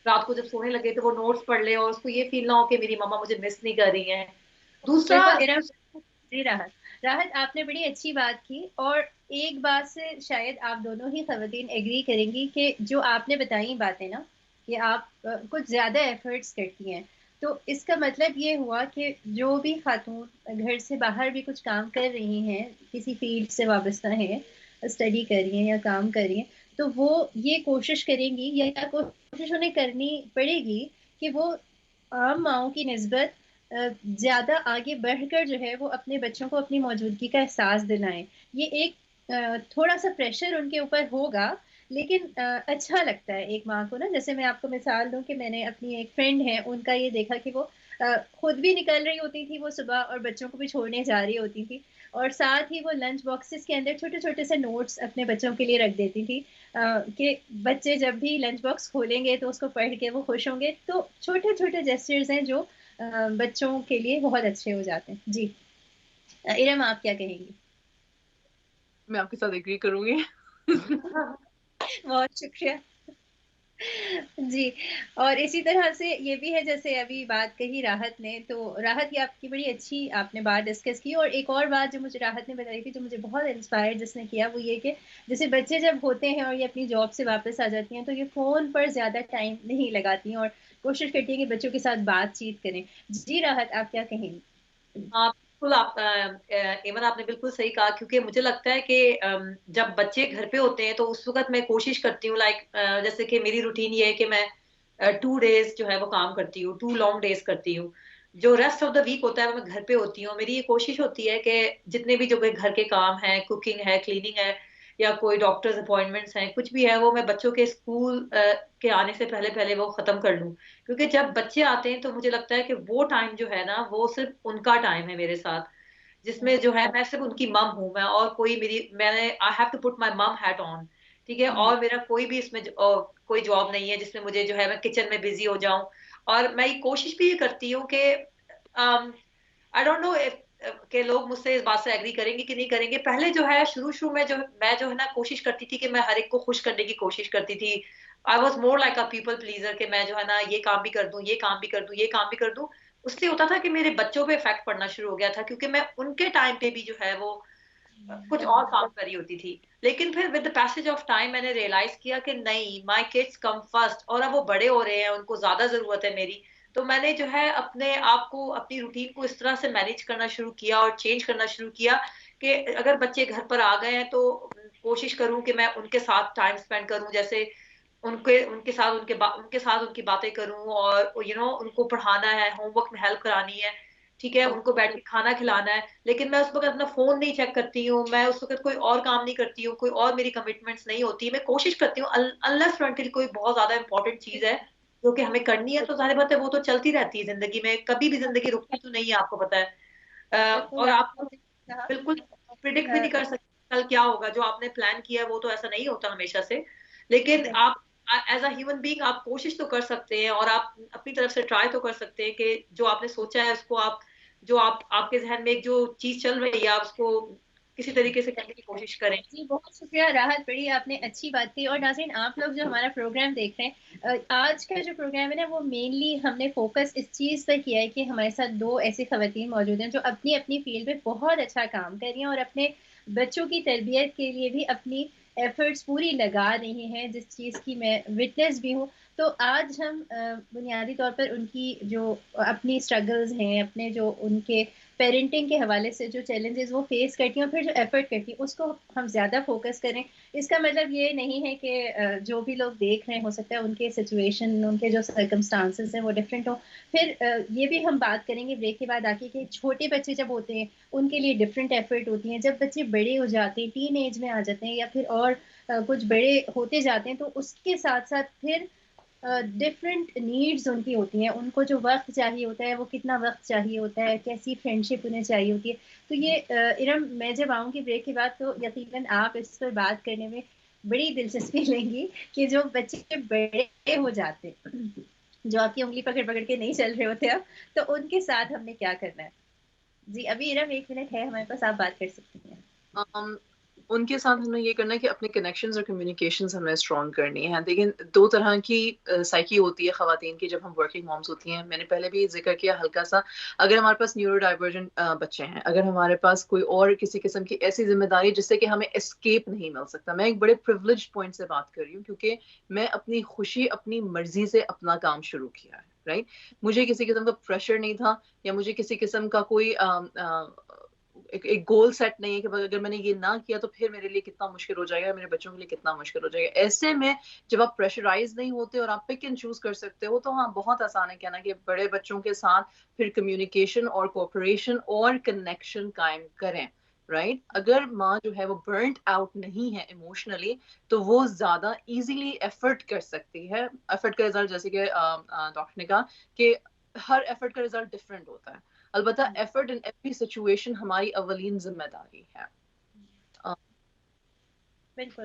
رات کو جب سونے لگے تو وہ نوٹس پڑھ لے اور اس کو یہ فیل نہ ہو کہ میری مما مجھے مس نہیں کر رہی ہیں. دوسرا جی راحت آپ نے بڑی اچھی بات کی، اور ایک بات سے شاید آپ دونوں ہی خواتین ایگری کریں گی کہ جو آپ نے بتائی باتیں نا کہ آپ کچھ زیادہ ایفرٹس کرتی ہیں، تو اس کا مطلب یہ ہوا کہ جو بھی خاتون گھر سے باہر بھی کچھ کام کر رہی ہیں، کسی فیلڈ سے وابستہ ہیں، اسٹڈی کر رہی ہیں یا کام کر رہی ہیں، تو وہ یہ کوشش کریں گی یا کوشش انہیں کرنی پڑے گی کہ وہ عام ماؤں کی نسبت زیادہ آگے بڑھ کر جو ہے وہ اپنے بچوں کو اپنی موجودگی کا احساس دلائیں. یہ ایک تھوڑا سا پریشر ان کے اوپر ہوگا، لیکن اچھا لگتا ہے ایک ماں کو نا. جیسے میں آپ کو مثال دوں کہ میں نے اپنی ایک فرینڈ ہے، ان کا یہ دیکھا کہ وہ خود بھی نکل رہی ہوتی تھی وہ صبح اور بچوں کو بھی چھوڑنے جا رہی ہوتی تھی، اور ساتھ ہی وہ لنچ باکسز کے اندر چھوٹے چھوٹے سے نوٹس اپنے بچوں کے لیے رکھ دیتی تھی کہ بچے جب بھی لنچ باکس کھولیں گے تو اس کو پڑھ کے وہ خوش ہوں گے. تو چھوٹے چھوٹے جیسچرز ہیں جو بچوں کے لیے بہت اچھے ہو جاتے ہیں. جی ارم آپ کیا کہیں گی؟ میں آپ کے ساتھ ایگری کروں گی. بہت شکریہ جی. اور اسی طرح سے یہ بھی ہے جیسے ابھی بات کہی راحت نے، تو راحت یہ آپ کی بڑی اچھی آپ نے بات ڈسکس کی. اور ایک اور بات جو مجھے راحت نے بتائی تھی جو مجھے بہت انسپائر جس نے کیا، وہ یہ کہ جیسے بچے جب ہوتے ہیں اور یہ اپنی جاب سے واپس آ جاتی ہیں تو یہ فون پر زیادہ ٹائم نہیں لگاتی ہیں اور کوشش کرتی ہیں کہ بچوں کے ساتھ بات چیت کریں. جی راحت آپ کیا کہیں گی؟ ہاں بالکل، آپ ایمن آپ نے بالکل صحیح کہا، کیونکہ مجھے لگتا ہے کہ جب بچے گھر پہ ہوتے ہیں تو اس وقت میں کوشش کرتی ہوں، لائک جیسے کہ میری روٹین یہ ہے کہ میں 2 days جو ہے وہ کام کرتی ہوں، 2 long days کرتی ہوں. جو ریسٹ آف دا ویک ہوتا ہے وہ میں گھر پہ ہوتی ہوں. میری یہ کوشش ہوتی ہے کہ جتنے بھی جو گھر کے کام ہیں، کوکنگ ہے، کلیننگ ہے، یا کوئی ڈاکٹرز اپوائنٹمنٹس ہیں، کچھ بھی ہے، وہ میں بچوں کے اسکول کے آنے سے پہلے پہلے وہ ختم کر لوں. کیونکہ جب بچے آتے ہیں تو مجھے لگتا ہے کہ وہ ٹائم جو ہے نا وہ صرف ان کا ٹائم ہے میرے ساتھ، جس میں جو ہے میں صرف ان کی مم ہوں، میں اور کوئی میں نے آئی ہیو ٹو پٹ مائی مم ہیٹ آن. ٹھیک ہے، اور میرا کوئی بھی اس میں کوئی جاب نہیں ہے جس میں مجھے جو ہے میں کچن میں بزی ہو جاؤں. اور میں یہ کوشش بھی یہ کرتی ہوں کہ آئی ڈونٹ نو کہ لوگ مجھ سے اس بات سے ایگری کریں گے کہ نہیں کریں گے. پہلے جو ہے شروع میں جو ہے نا کوشش کرتی تھی کہ میں ہر ایک کو خوش کرنے کی کوشش کرتی تھی. I was more like a people pleasure, کہ میں جو ہے نا یہ کام بھی کر دوں، یہ کام بھی کر دوں، یہ کام بھی کر دوں. اس سے ہوتا تھا کہ میرے بچوں پہ افیکٹ پڑنا شروع ہو گیا تھا، کیونکہ میں ان کے ٹائم پہ بھی جو ہے وہ کچھ اور کام کری ہوتی تھی. لیکن پھر with the passage of time میں نے ریئلائز کیا کہ نہیں، مائی کڈس کم فرسٹ، اور اب وہ بڑے ہو رہے ہیں، ان کو زیادہ ضرورت ہے میری. تو میں نے جو ہے اپنے آپ کو، اپنی روٹین کو اس طرح سے مینیج کرنا شروع کیا اور چینج کرنا شروع کیا کہ اگر بچے گھر پر آ گئے ہیں تو کوشش کروں کہ میں ان کے ساتھ ٹائم اسپینڈ کروں، جیسے ان کے ساتھ ان کی باتیں کروں، اور ان کو پڑھانا ہے، ہوم ورک میں ہیلپ کرانی ہے. ٹھیک ہے، ان کو بیٹھ کے کھانا کھلانا ہے. لیکن میں اس وقت اپنا فون نہیں چیک کرتی ہوں، میں اس وقت کوئی اور کام نہیں کرتی ہوں، کوئی اور میری کمٹمنٹس نہیں ہوتی. میں کوشش کرتی ہوں انلیس فرنٹل کوئی بہت زیادہ امپورٹنٹ چیز ہے جو کہ ہمیں کرنی ہے، تو ظاہر بات ہے وہ تو چلتی رہتی ہے زندگی میں، کبھی بھی زندگی رکتی تو نہیں ہے، آپ کو پتا ہے. اور آپ بالکل پرڈکٹ بھی نہیں کر سکتے کل کیا ہوگا. جو آپ نے پلان کیا ہے وہ تو ایسا نہیں ہوتا ہمیشہ سے. لیکن آپ ایز اے ہیومن بینگ آپ کوشش تو کر سکتے ہیں، اور آپ اپنی طرف سے ٹرائی تو کر سکتے ہیں کہ جو آپ نے سوچا ہے اس کو آپ کے ذہن میں ایک جو چیز چل رہی ہے آپ اس کو کسی طریقے سے کرنے کی کوشش کریں. جی بہت شکریہ راحت، بڑی آپ نے اچھی بات کی. اور ناظرین آپ لوگ جو ہمارا پروگرام دیکھ رہے ہیں، آج کا جو پروگرام ہے نا وہ مینلی ہم نے فوکس اس چیز پر کیا ہے کہ ہمارے ساتھ 2 ایسی خواتین موجود ہیں جو اپنی اپنی فیلڈ میں بہت اچھا کام کر رہی ہیں اور اپنے بچوں کی تربیت کے لیے بھی اپنی ایفرٹس پوری لگا رہی ہیں، جس چیز کی میں وٹنس بھی ہوں. تو آج ہم بنیادی طور پر ان کی جو اپنی اسٹرگلز ہیں، اپنے جو ان کے پیرنٹنگ کے حوالے سے جو چیلنجز وہ فیس کرتی ہیں اور پھر جو ایفرٹ کرتی ہیں اس کو ہم زیادہ فوکس کریں. اس کا مطلب یہ نہیں ہے کہ جو بھی لوگ دیکھ رہے ہیں ہو سکتا ہے ان کے سچویشن، ان کے جو سرکمسٹانسز ہیں وہ ڈفرینٹ ہوں. پھر یہ بھی ہم بات کریں گے بریک کے بعد آ کے کہ چھوٹے بچے جب ہوتے ہیں ان کے لیے ڈفرینٹ ایفرٹ ہوتی ہیں. جب بچے بڑے ہو جاتے ہیں، ٹین ایج میں آ جاتے ہیں یا پھر اور کچھ بڑے ہوتے جاتے ہیں، تو اس کے ساتھ ساتھ پھر ڈفرینٹ نیڈز ان کی ہوتی ہیں. ان کو جو وقت چاہیے ہوتا ہے وہ کتنا وقت چاہیے ہوتا ہے، کیسی فرینڈشپ انہیں چاہیے ہوتی ہے. تو یہ ارم میں جب آؤں گی بریک کے بعد تو یقیناً آپ اس پر بات کرنے میں بڑی دلچسپی لیں گی کہ جو بچے بڑے ہو جاتے جو آپ کی انگلی پکڑ پکڑ کے نہیں چل رہے ہوتے اب، تو ان کے ساتھ ہم نے کیا کرنا ہے. جی ابھی ارم 1 منٹ ہے ہمارے پاس، آپ بات کر سکتی ہیں. ان کے ساتھ ہمیں یہ کرنا ہے کہ اپنے کنیکشنز اور کمیونیکیشنز ہمیں اسٹرانگ کرنی ہیں. لیکن 2 طرح کی سائیکی ہوتی ہے خواتین کی جب ہم ورکنگ مامس ہوتی ہیں. میں نے پہلے بھی ذکر کیا ہلکا سا، اگر ہمارے پاس نیورو ڈائیورجنٹ بچے ہیں، اگر ہمارے پاس کوئی اور کسی قسم کی ایسی ذمہ داری جس سے کہ ہمیں اسکیپ نہیں مل سکتا. میں ایک بڑے پریویلیجڈ پوائنٹ سے بات کر رہی ہوں کیونکہ میں اپنی خوشی اپنی مرضی سے اپنا کام شروع کیا ہے، رائٹ. مجھے کسی قسم کا پریشر نہیں تھا، یا مجھے کسی قسم کا کوئی ایک گول سیٹ نہیں ہے کہ اگر میں نے یہ نہ کیا تو پھر میرے لیے کتنا مشکل ہو جائے گا، میرے بچوں کے لیے کتنا مشکل ہو جائے گا. ایسے میں جب آپ پریشرائز نہیں ہوتے اور آپ پک اینڈ چوز کر سکتے ہو تو ہاں بہت آسان ہے کہنا کہ بڑے بچوں کے ساتھ پھر کمیونیکیشن اور کوآپریشن اور کنیکشن قائم کریں، رائٹ. اگر ماں جو ہے وہ برنٹ آؤٹ نہیں ہے ایموشنلی تو وہ زیادہ ایزیلی ایفرٹ کر سکتی ہے. ایفرٹ کا رزلٹ جیسے کہ ڈاکٹر نے کہا کہ ہر ایفرٹ کا رزلٹ ڈفرینٹ ہوتا ہے. البتہ ایفرٹ ان ایوری سچویشن ہماری اولین ذمہ داری ہے. بالکل.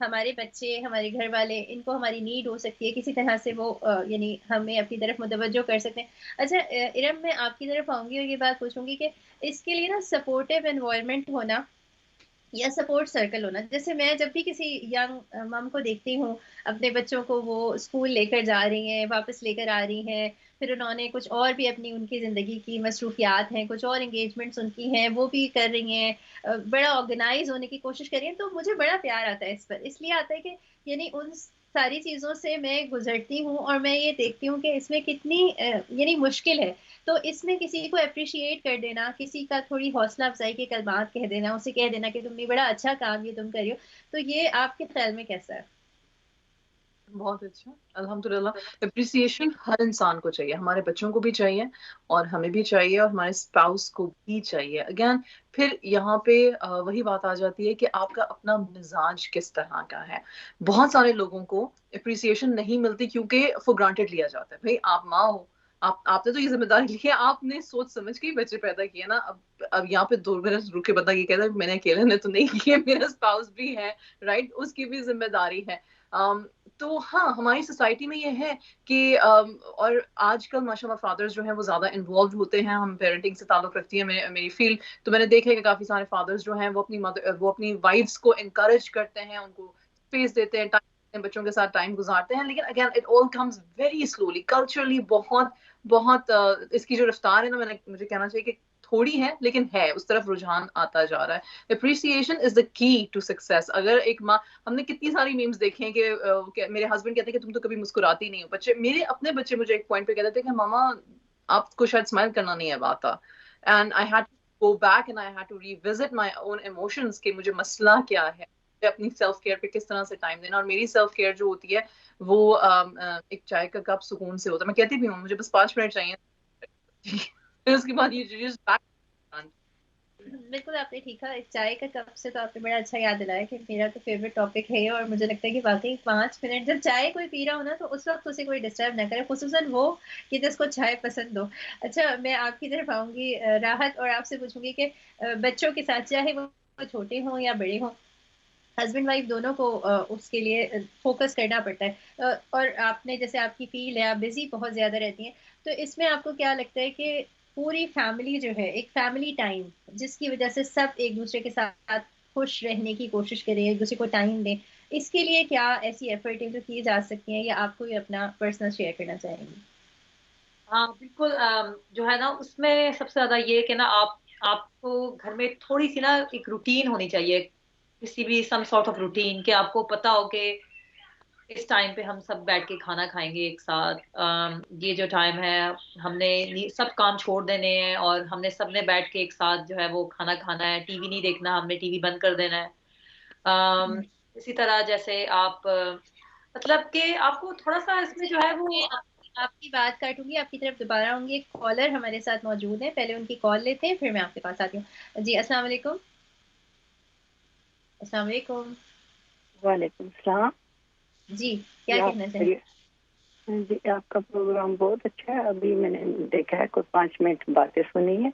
ہمارے بچے ہمارے گھر والے ان کو ہماری نیڈ ہو سکتی ہے کسی طرح سے، وہ یعنی ہمیں اپنی طرف متوجہ کر سکتے ہیں. اچھا ارم، میں آپ کی طرف آؤں گی اور یہ بات پوچھوں گی کہ اس کے لیے نا سپورٹیو انوائرمنٹ ہونا یا سپورٹ سرکل ہونا. جیسے میں جب بھی کسی ینگ مم کو دیکھتی ہوں اپنے بچوں کو وہ اسکول لے کر جا رہی ہیں، واپس لے کر آ رہی ہیں، پھر انہوں نے کچھ اور بھی اپنی ان کی زندگی کی مصروفیات ہیں، کچھ اور انگیجمنٹس ان کی ہیں وہ بھی کر رہی ہیں، بڑا آرگنائز ہونے کی کوشش کر رہی ہیں، تو مجھے بڑا پیار آتا ہے اس پر. اس لیے آتا ہے کہ یعنی ان ساری چیزوں سے میں گزرتی ہوں اور میں یہ دیکھتی ہوں کہ اس میں کتنی یعنی مشکل ہے. تو اس میں کسی کو اپریشیٹ کر دینا، کسی کا تھوڑی حوصلہ افزائی کے کلمات کہہ دینا، اسے کہہ دینا کہ تم نے بڑا اچھا کام یہ تم کر رہی ہو، تو یہ آپ کے خیال میں کیسا ہے؟ بہت اچھا، الحمدللہ. اپریسیشن ہر انسان کو چاہیے، ہمارے بچوں کو بھی چاہیے اور ہمیں بھی چاہیے اور ہمارے اسپاؤس کو بھی چاہیے. اگین پھر یہاں پہ وہی بات آ جاتی ہے کہ آپ کا اپنا مزاج کس طرح کا ہے. بہت سارے لوگوں کو اپریسیشن نہیں ملتی کیونکہ فور گرانٹیڈ لیا جاتا ہے. بھائی آپ ماں ہو، آپ نے تو یہ ذمہ داری لی ہے، آپ نے سوچ سمجھ کے بچے پیدا کیے نا. اب یہاں پہ 2 منٹ رک کے بندہ یہ کہتا ہے میں نے اکیلے نے تو نہیں کیے، میرا اسپاؤس بھی ہے، رائٹ، اس کی بھی ذمہ داری ہے. تو ہاں ہماری سوسائٹی میں یہ ہے کہ اور آج کل ماشاء اللہ فادرز جو ہیں وہ زیادہ انوالوڈ ہوتے ہیں. ہم پیرنٹنگ سے تعلق رکھتی ہیں میری فیلڈ، تو میں نے دیکھا کہ کافی سارے فادرز جو ہیں وہ اپنی وائفز کو انکریج کرتے ہیں، ان کو اسپیس دیتے ہیں، بچوں کے ساتھ ٹائم گزارتے ہیں. لیکن again it all comes very slowly. Culturally بہت اس کی جو رفتار ہے نا، مجھے کہنا چاہیے کہ تھوڑی ہے لیکن ہے، اس طرف رجحان آتا جا رہا ہے. اپریسیشن از دا کی ٹو سکسیس. اگر ایک ماں، ہم نے کتنی ساری میمز دیکھے ہیں کہ میرے ہسبینڈ کہتے ہیں کہ تم تو کبھی مسکراتی نہیں ہو. میرے اپنے بچے مجھے ایک پوائنٹ پہ کہتے تھے کہ ماما آپ کو شاید اسمائل کرنا نہیں ہے آتا. And I had to go back and I had to revisit my own emotions کہ مجھے مسئلہ کیا ہے، اپنی سیلف کیئر پہ کس طرح سے ٹائم دینا. اور میری سیلف کیئر جو ہوتی ہے وہ ایک چائے کا کپ سکون سے ہوتا ہے. میں کہتی بھی ہوں مجھے بس 5 منٹ چاہیے، اس کے بعد یہ بالکل آپ نے ٹھیک ہے. چائے کا کپ سے تو آپ نے بڑا اچھا یاد دلایا کہ میرا تو فیوریٹ ٹاپک ہے، اور مجھے لگتا ہے کہ واقعی 5 منٹ جب چائے کوئی پی رہا ہو نا تو اس وقت اسے کوئی ڈسٹرب نہ کرے، خصوصاً وہ کہ جس کو چائے پسند ہو. اچھا میں آپ کی طرف آؤں گی راحت، اور آپ سے پوچھوں گی کہ بچوں کے ساتھ چاہے وہ چھوٹے ہوں یا بڑے ہوں، ہسبینڈ وائف دونوں کو اس کے لیے فوکس کرنا پڑتا ہے. اور آپ نے جیسے آپ کی فیلڈ ہے، آپ بزی بہت زیادہ رہتی ہیں، تو اس میں آپ کو کیا لگتا ہے کہ پوری فیملی جو ہے ایک فیملی ٹائم جس کی وجہ سے سب ایک دوسرے کے ساتھ خوش رہنے کی کوشش کریں، ایک دوسرے کو ٹائم دیں، اس کے لیے کیا ایسی ایفرٹ جو کی جا سکتی ہیں، یا آپ کو اپنا پرسنل شیئر کرنا چاہیں گے؟ ہاں بالکل. جو ہے نا اس میں سب سے زیادہ یہ کہ نا آپ کو گھر میں تھوڑی سی نا ایک روٹین ہونی چاہیے، کسی بھی سم سارٹ آف روٹین، کہ آپ کو پتا ہو کہ اس ٹائم پہ ہم سب بیٹھ کے کھانا کھائیں گے ایک ساتھ. یہ جو ٹائم ہے ہم نے سب کام چھوڑ دینے ہیں اور ہم نے سب نے بیٹھ کے ایک ساتھ جو ہے وہ کھانا کھانا ہے. ٹی وی نہیں دیکھنا، ہم نے ٹی وی بند کر دینا ہے. اسی طرح جیسے آپ مطلب کہ آپ کو تھوڑا سا اس میں جو ہے وہ آپ کی بات کاٹوں گی، آپ کی طرف دوبارہ آؤں گی. ایک کالر ہمارے ساتھ موجود ہے، پہلے ان کی کال لیتے ہیں پھر میں آپ کے پاس آتی ہوں. جی السلام علیکم. السلام علیکم. وعلیکم السلام. جی کیا کہنا چاہیں؟ جی آپ کا پروگرام بہت اچھا ہے. ابھی میں نے دیکھا ہے، کوئی 5 منٹ باتیں سنی ہے،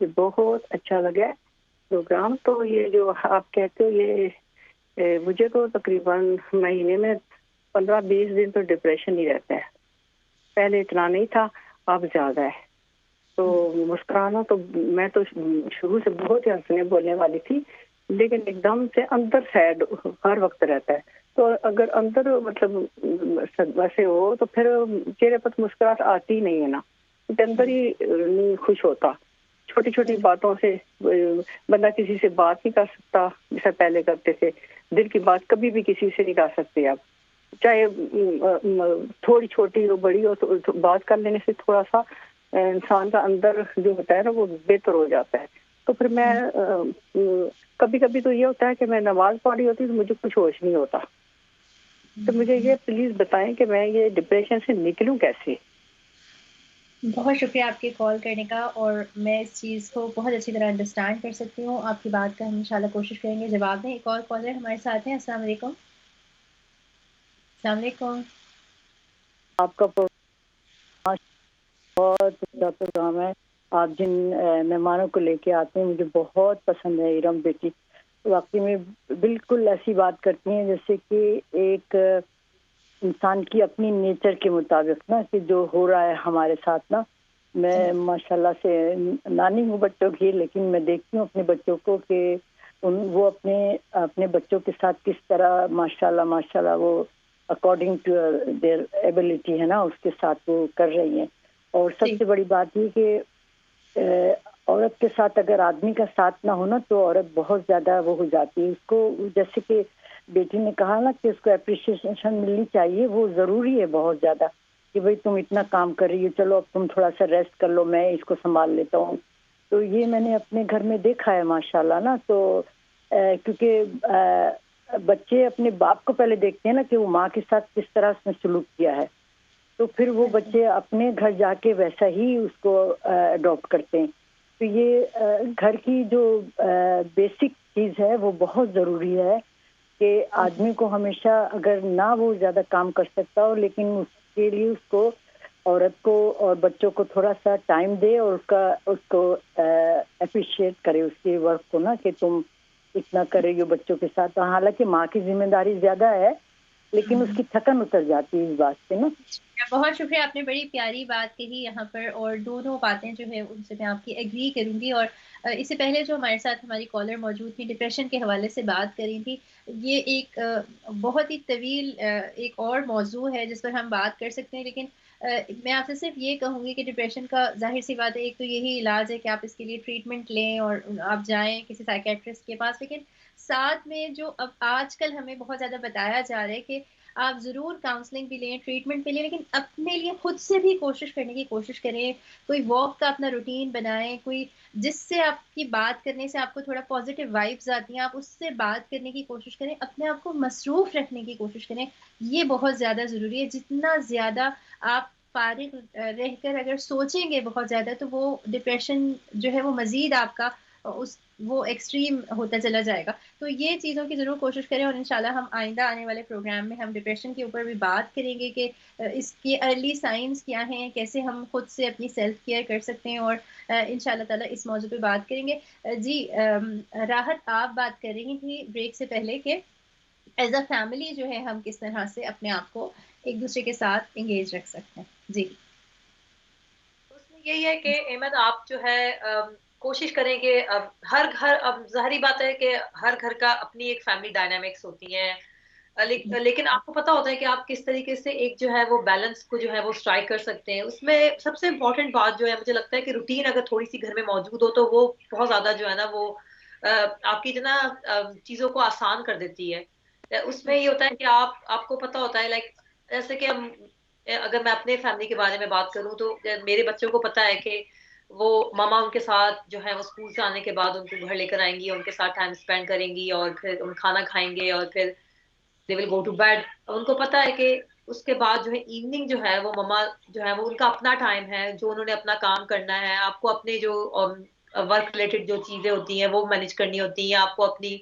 یہ بہت اچھا لگا ہے پروگرام. تو یہ جو آپ کہتے ہو یہ مجھے تو تقریباً مہینے میں 15-20 دن تو ڈپریشن ہی رہتا ہے. پہلے اتنا نہیں تھا، اب زیادہ ہے. تو مسکرانا تو میں تو شروع سے بہت ہی ہنسنے بولنے والی تھی، لیکن ایک دم سے اندر سیڈ ہر وقت رہتا ہے. تو اگر اندر مطلب ویسے ہو تو پھر چہرے پر مسکراہٹ آتی ہی نہیں ہے نا، اندر ہی نہیں خوش ہوتا. چھوٹی چھوٹی باتوں سے بندہ کسی سے بات نہیں کر سکتا جیسا پہلے کرتے تھے. دل کی بات کبھی بھی کسی سے نہیں کر سکتے آپ، چاہے تھوڑی چھوٹی ہو بڑی ہو. تو بات کر لینے سے تھوڑا سا انسان کا اندر جو ہوتا ہے نا وہ بہتر ہو جاتا ہے. تو پھر میں کبھی کبھی تو یہ ہوتا ہے کہ میں نماز پڑھی ہوتی تو مجھے کچھ ہوش نہیں ہوتا. تو مجھے یہ پلیز بتائیں کہ میں یہ ڈپریشن سے نکلوں کیسے. بہت شکریہ آپ کے کال کرنے کا، اور میں اس چیز کو بہت اچھی طرح انڈرسٹینڈ کر سکتی ہوں. آپ کی بات کا ہم انشاءاللہ کوشش کریں گے جواب دیں. ایک اور کالر ہمارے ساتھ ہیں. السلام علیکم. السلام علیکم. آپ کا بہت اچھا پروگرام ہے. آپ جن مہمانوں کو لے کے آتے ہیں مجھے بہت پسند ہے. ارم بیٹی واقعی میں بالکل ایسی بات کرتی ہیں جیسے کہ ایک انسان کی اپنی نیچر کے مطابق نا کہ جو ہو رہا ہے ہمارے ساتھ نا. میں ماشاءاللہ سے نانی ہوں بچوں کی، لیکن میں دیکھتی ہوں اپنے بچوں کو کہ وہ اپنے بچوں کے ساتھ کس طرح ماشاءاللہ وہ اکارڈنگ ٹو دیئر ایبلٹی ہے نا اس کے ساتھ وہ کر رہی ہیں. اور سب سے بڑی بات یہ کہ عورت کے ساتھ اگر آدمی کا ساتھ نہ ہونا تو عورت بہت زیادہ وہ ہو جاتی ہے. اس کو جیسے کہ بیٹی نے کہا نا کہ اس کو اپریشیشن ملنی چاہیے، وہ ضروری ہے بہت زیادہ کہ بھئی تم اتنا کام کر رہی ہو، چلو اب تم تھوڑا سا ریسٹ کر لو، میں اس کو سنبھال لیتا ہوں. تو یہ میں نے اپنے گھر میں دیکھا ہے ماشاءاللہ نا. تو کیونکہ بچے اپنے باپ کو پہلے دیکھتے ہیں نا کہ وہ ماں کے ساتھ کس طرح اس نے سلوک کیا ہے، تو پھر وہ بچے اپنے گھر جا کے ویسا ہی اس کو اڈاپٹ کرتے ہیں. تو یہ گھر کی جو بیسک چیز ہے وہ بہت ضروری ہے کہ آدمی کو ہمیشہ اگر نہ وہ زیادہ کام کر سکتا ہو لیکن اس کے لیے اس کو عورت کو اور بچوں کو تھوڑا سا ٹائم دے اور اس کو اپریشیٹ کرے اس کے ورک کو نا کہ تم اتنا کر رہی ہو بچوں کے ساتھ. حالانکہ ماں کی ذمہ داری زیادہ ہے لیکن اس کی تھکن اتر جاتی ہے اس بات سے نا. بہت شکریہ، آپ نے بڑی پیاری بات کہی یہاں پر، اور دونوں باتیں جو ہے ان سے میں آپ کی ایگری کروں گی. اور اس سے پہلے جو ہمارے ساتھ ہماری کالر موجود تھی ڈپریشن کے حوالے سے بات کری تھی، یہ ایک بہت ہی طویل ایک اور موضوع ہے جس پر ہم بات کر سکتے ہیں. لیکن میں آپ سے صرف یہ کہوں گی کہ ڈپریشن کا ظاہر سی بات ہے ایک تو یہی علاج ہے کہ آپ اس کے لیے ٹریٹمنٹ لیں اور آپ جائیں کسی سائیکیٹرسٹ کے پاس. لیکن ساتھ میں جو اب آج کل ہمیں بہت زیادہ بتایا جا رہا ہے کہ آپ ضرور کاؤنسلنگ بھی لیں، ٹریٹمنٹ بھی لیں، لیکن اپنے لیے خود سے بھی کوشش کرنے کی کوشش کریں. کوئی واک کا اپنا روٹین بنائیں، کوئی جس سے آپ کی بات کرنے سے آپ کو تھوڑا پازیٹیو وائبز آتی ہیں، آپ اس سے بات کرنے کی کوشش کریں، اپنے آپ کو مصروف رکھنے کی کوشش کریں. یہ بہت زیادہ ضروری ہے. جتنا زیادہ آپ فارغ رہ کر اگر سوچیں گے بہت زیادہ تو وہ ڈپریشن جو ہے وہ مزید آپ کا وہ ایکسٹریم ہوتا چلا جائے گا. تو یہ چیزوں کی ضرور کوشش کریں، اور انشاءاللہ ہم آئندہ آنے والے پروگرام میں ہم ڈپریشن کے اوپر بھی بات کریں گے کہ اس کی ارلی سائنس کیا ہیں، کیسے ہم خود سے اپنی سیلف کیئر کر سکتے ہیں، اور انشاءاللہ تعالی اس موضوع پہ بات کریں گے. جی راحت، آپ بات کر رہی تھی بریک سے پہلے کہ ایز اے فیملی جو ہے ہم کس طرح سے اپنے آپ کو ایک دوسرے کے ساتھ انگیج رکھ سکتے ہیں. جی اس میں یہی ہے کہ احمد آپ جو ہے کوشش کریں کہ ہر گھر، اب ظاہری بات ہے کہ ہر گھر کا اپنی ایک فیملی ڈائنامکس ہوتی ہیں، لیکن آپ کو پتا ہوتا ہے کہ آپ کس طریقے سے ایک جو ہے وہ بیلنس کو جو ہے وہ اسٹرائک کر سکتے ہیں. اس میں سب سے امپورٹنٹ بات جو ہے مجھے لگتا ہے کہ روٹین اگر تھوڑی سی گھر میں موجود ہو تو وہ بہت زیادہ جو ہے نا وہ آپ کی جو نا چیزوں کو آسان کر دیتی ہے. اس میں یہ ہوتا ہے کہ آپ کو پتا ہوتا ہے لائک جیسے کہ اگر میں اپنے فیملی کے بارے میں بات کروں تو میرے بچوں کو پتا ہے کہ وہ ماما ان کے ساتھ جو ہے وہ اسکول سے آنے کے بعد ان کو گھر لے کر آئیں گی، ان کے ساتھ ٹائم اسپینڈ کریں گی اور پھر کھانا کھائیں گے اور پھر they will go to bed. ان کو پتا ہے کہ اس کے بعد جو ہے ایوننگ جو ہے وہ مما جو ہے وہ ان کا اپنا ٹائم ہے جو انہوں نے اپنا کام کرنا ہے. آپ کو اپنے جو ورک ریلیٹڈ جو چیزیں ہوتی ہیں وہ مینج کرنی ہوتی ہیں، آپ کو اپنی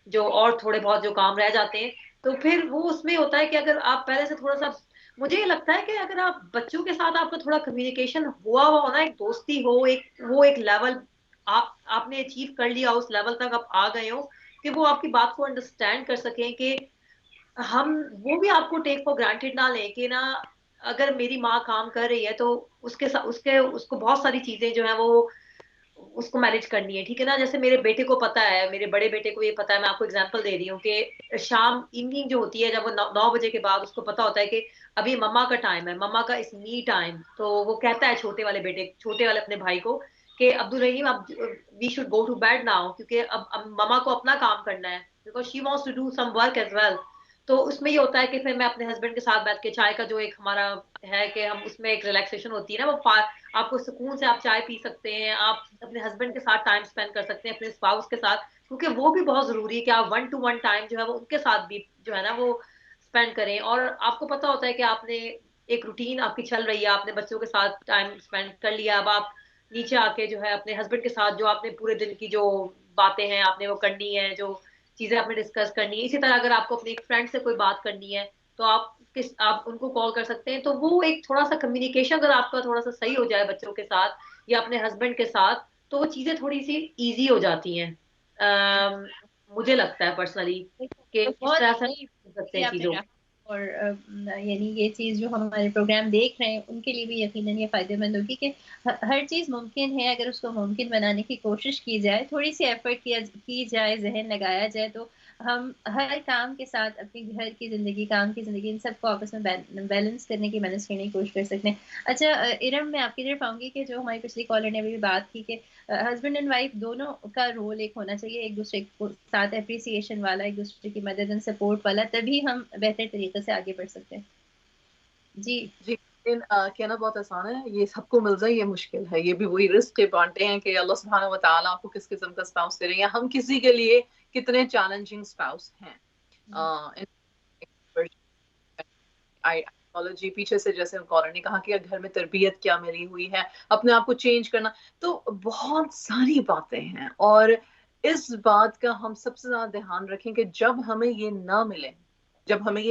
جو اور تھوڑے بہت جو کام رہ جاتے ہیں. تو پھر وہ اس میں ہوتا ہے کہ اگر آپ پہلے سے تھوڑا سا، مجھے یہ لگتا ہے کہ اگر آپ بچوں کے ساتھ آپ کا تھوڑا کمیونیکیشن ہوا نا، ایک دوستی ہو، وہ ایک لیول آپ نے اچیو کر لیا، اس لیول تک آپ آ گئے ہو کہ وہ آپ کی بات کو انڈرسٹینڈ کر سکیں کہ وہ بھی آپ کو ٹیک فار گرانٹیڈ نہ لیں کہ نا اگر میری ماں کام کر رہی ہے تو اس کو بہت ساری چیزیں جو ہیں وہ اس کو مینج کرنی ہے، ٹھیک ہے نا. جیسے میرے بیٹے کو پتا ہے، میرے بڑے بیٹے کو یہ پتا ہے، میں آپ کو اگزامپل دے رہی ہوں کہ شام ایوننگ جو ہوتی ہے جب وہ 9 بجے کے بعد اس کو پتا ہوتا ہے کہ ابھی مما کا ٹائم ہے، مما کا اس می ٹائم. تو وہ کہتا ہے چھوٹے والے اپنے بھائی کو کہ عبدالرحیم اب we should go to bed now, کیونکہ اب مما کو اپنا کام کرنا ہے، because she wants to do some work as well. تو اس میں یہ ہوتا ہے کہ پھر میں اپنے ہسبینڈ کے ساتھ بیٹھ کے چائے کا جو ایک ہمارا ہے کہ ہم اس میں ایک ریلیکسیشن ہوتی ہے نا، وہ آپ کو سکون سے آپ چائے پی سکتے ہیں، آپ اپنے ہسبینڈ کے ساتھ ٹائم اسپینڈ کر سکتے ہیں، اپنے اسپاؤس کے ساتھ، کیونکہ وہ بھی بہت ضروری ہے کہ آپ 1 to 1 ٹائم جو ہے وہ ان کے ساتھ بھی جو ہے نا وہ اسپینڈ کریں. اور آپ کو پتا ہوتا ہے کہ آپ نے ایک روٹین آپ کی چل رہی ہے، آپ نے بچوں کے ساتھ ٹائم اسپینڈ کر لیا، اب آپ نیچے آ کے جو ہے اپنے ہسبینڈ کے ساتھ جو آپ نے پورے دن کی جو باتیں ہیں آپ نے وہ کرنی ہے، جو چیزیں آپ نے ڈسکس کرنی ہے. اسی طرح اگر آپ کو اپنی ایک فرینڈ سے کوئی بات کرنی ہے تو آپ ان کو کال کر سکتے ہیں. تو وہ ایک تھوڑا سا کمیونیکیشن اگر آپ کا تھوڑا سا صحیح ہو جائے بچوں کے ساتھ یا اپنے ہسبینڈ کے ساتھ تو وہ چیزیں تھوڑی سی ایزی ہو جاتی ہیں. مجھے لگتا ہے پرسنلی کہ اس طرح سے سکتے ہیں چیزوں. اور یعنی یہ چیز جو ہمارے پروگرام دیکھ رہے ہیں ان کے لیے بھی یقیناً یہ فائدہ مند ہوگی کہ ہر چیز ممکن ہے اگر اس کو ممکن بنانے کی کوشش کی جائے، تھوڑی سی ایفرٹ کی جائے، ذہن لگایا جائے، تو ہم ہر کام کے ساتھ اپنی گھر کی زندگی، کام کی زندگی، ان سب کو آپس میں بیلنس کرنے کی، مینج کرنے کی کوشش کر سکتے ہیں. اچھا ارم، میں آپ کی طرف آؤں گی کہ جو ہماری پچھلی کالر نے بھی بات کی کہ ہسبینڈ اینڈ وائف دونوں کا رول ایک ہونا چاہیے، ایک دوسرے کو ساتھ اپریسیشن والا، ایک دوسرے کی مدد اینڈ سپورٹ والا، تبھی ہم بہتر طریقے سے آگے بڑھ سکتے ہیں. جی جی کہنا بہت آسان ہے، یہ سب کو مل جائے یہ مشکل ہے. یہ بھی وہی رزق کے بانٹے ہیں کہ اللہ سبحانہ و تعالیٰ آپ کو کس قسم کا اسپاؤس دے رہے ہیں، ہم کسی کے لیے کتنے چیلنجنگ اسپاؤس ہیں. آئیڈیالوجی پیچھے سے، جیسے کالر نے کہا کہ گھر میں تربیت کیا ملی ہوئی ہے، اپنے آپ کو چینج کرنا، تو بہت ساری باتیں ہیں. اور اس بات کا ہم سب سے زیادہ دھیان رکھیں کہ جب ہمیں یہ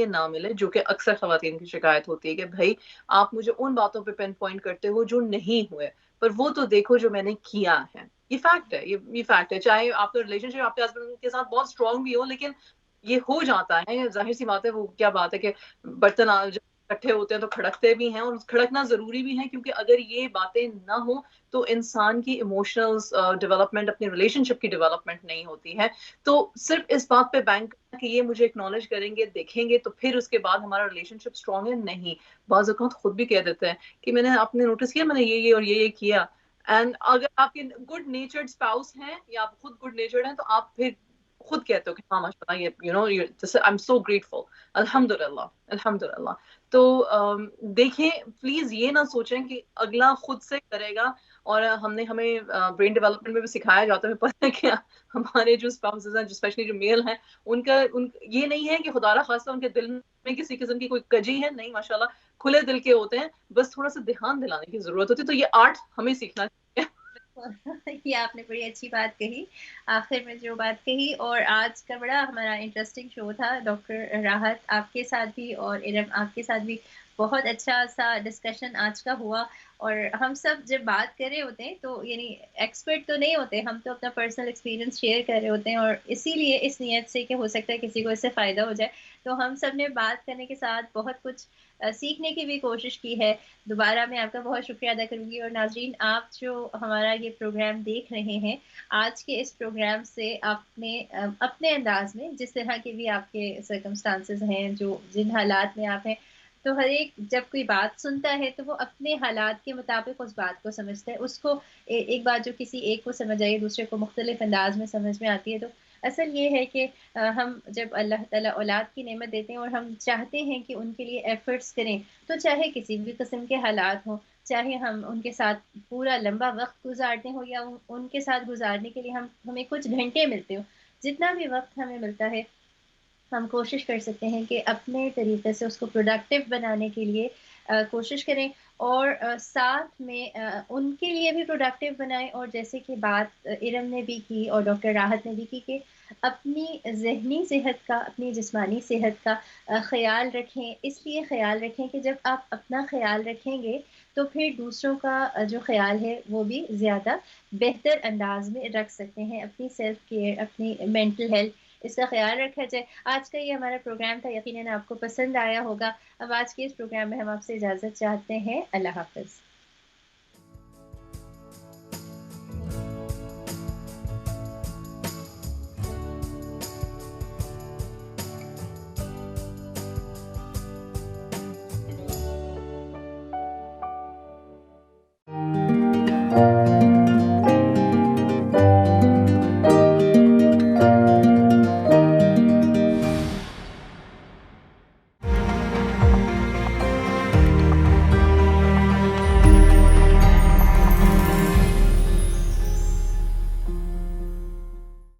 نہ ملے جو کہ اکثر خواتین کی شکایت ہوتی ہے کہ بھائی آپ مجھے ان باتوں پہ پن پوائنٹ کرتے ہو جو نہیں ہوئے، پر وہ تو دیکھو جو میں نے کیا ہے. یہ فیکٹ ہے، یہ فیکٹ ہے. چاہے آپ کا ریلیشن شپ آپ کے ہسبینڈ کے ساتھ بہت اسٹرانگ بھی ہو، لیکن یہ ہو جاتا ہے. ظاہر سی بات ہے، وہ کیا بات ہے کہ برتن جب اکٹھے ہوتے ہیں تو کھڑکتے بھی ہیں، اور کھڑکنا ضروری بھی ہے، کیونکہ اگر یہ باتیں نہ ہوں تو انسان کی ایموشنل ڈیولپمنٹ، اپنی ریلیشن شپ کی ڈیولپمنٹ نہیں ہوتی ہے. تو صرف اس بات پہ بینک کہ یہ مجھے اکنالج کریں گے، دیکھیں گے، تو پھر اس کے بعد ہمارا ریلیشن شپ اسٹرانگ ہے، نہیں. بعض اوقات خود بھی کہہ دیتے ہیں کہ میں نے، آپ نے نوٹس کیا میں نے یہ اور یہ کیا. اینڈ اگر آپ کے گڈ نیچرڈ اسپاؤس ہیں یا آپ خود گڈ نیچرڈ ہیں تو آپ پھر خود کہتے ہو کہ ہاں ماشاء اللہ، آئی ایم سو گریٹفل، الحمدللہ. تو دیکھیں پلیز یہ نہ سوچیں کہ اگلا خود سے کرے گا. اور ہمیں برین ڈیولپمنٹ میں بھی سکھایا جاتا ہے، پتہ ہے کیا، ہمارے جو اسپاؤسز ہیں، اسپیشلی جو میل ہیں، ان کا یہ نہیں ہے کہ خدا را خاصہ ان کے دل میں کسی قسم کی کوئی کجی ہے، نہیں، ماشاءاللہ کھلے دل کے ہوتے ہیں. بس تھوڑا سا دھیان دلانے کی ضرورت ہوتی ہے. تو یہ آرٹ ہمیں سیکھنا چاہیے. یہ آپ نے بڑی اچھی بات کہی آخر میں جو بات کہی. اور آج کا بڑا ہمارا انٹرسٹنگ شو تھا. ڈاکٹر راحت آپ کے ساتھ بھی اور ارم آپ کے ساتھ بھی بہت اچھا سا ڈسکشن آج کا ہوا. اور ہم سب جب بات کر رہے ہوتے ہیں تو یعنی ایکسپرٹ تو نہیں ہوتے، ہم تو اپنا پرسنل ایکسپیرینس شیئر کر رہے ہوتے ہیں، اور اسی لیے اس نیت سے کہ ہو سکتا ہے کسی کو اس سے فائدہ ہو جائے. تو ہم سب نے بات کرنے کے ساتھ بہت کچھ سیکھنے کی بھی کوشش کی ہے. دوبارہ میں آپ کا بہت شکریہ ادا کروں گی. اور ناظرین، آپ جو ہمارا یہ پروگرام دیکھ رہے ہیں، آج کے اس پروگرام سے آپ نے اپنے انداز میں، جس طرح کے بھی آپ کے سرکمسٹانسز ہیں، جن حالات میں آپ ہیں، تو ہر ایک جب کوئی بات سنتا ہے تو وہ اپنے حالات کے مطابق اس بات کو سمجھتا ہے. اس کو ایک بات جو کسی ایک کو سمجھ آئی دوسرے کو مختلف انداز میں سمجھ میں آتی ہے. تو اصل یہ ہے کہ ہم جب اللہ تعالیٰ اولاد کی نعمت دیتے ہیں اور ہم چاہتے ہیں کہ ان کے لیے ایفرٹس کریں، تو چاہے کسی بھی قسم کے حالات ہوں، چاہے ہم ان کے ساتھ پورا لمبا وقت گزارتے ہوں یا ان کے ساتھ گزارنے کے لیے ہمیں کچھ گھنٹے ملتے ہوں، جتنا بھی وقت ہمیں ملتا ہے ہم کوشش کر سکتے ہیں کہ اپنے طریقے سے اس کو پروڈکٹیو بنانے کے لیے کوشش کریں. اور ساتھ میں ان کے لیے بھی پروڈکٹیو بنائیں. اور جیسے کہ بات ارم نے بھی کی اور ڈاکٹر راحت نے بھی کی کہ اپنی ذہنی صحت کا، اپنی جسمانی صحت کا خیال رکھیں. اس لیے خیال رکھیں کہ جب آپ اپنا خیال رکھیں گے تو پھر دوسروں کا جو خیال ہے وہ بھی زیادہ بہتر انداز میں رکھ سکتے ہیں. اپنی سیلف کیئر، اپنی مینٹل ہیلتھ، اس کا خیال رکھا جائے. آج کا یہ ہمارا پروگرام تھا، یقیناً آپ کو پسند آیا ہوگا. اب آج کے اس پروگرام میں ہم آپ سے اجازت چاہتے ہیں. اللہ حافظ.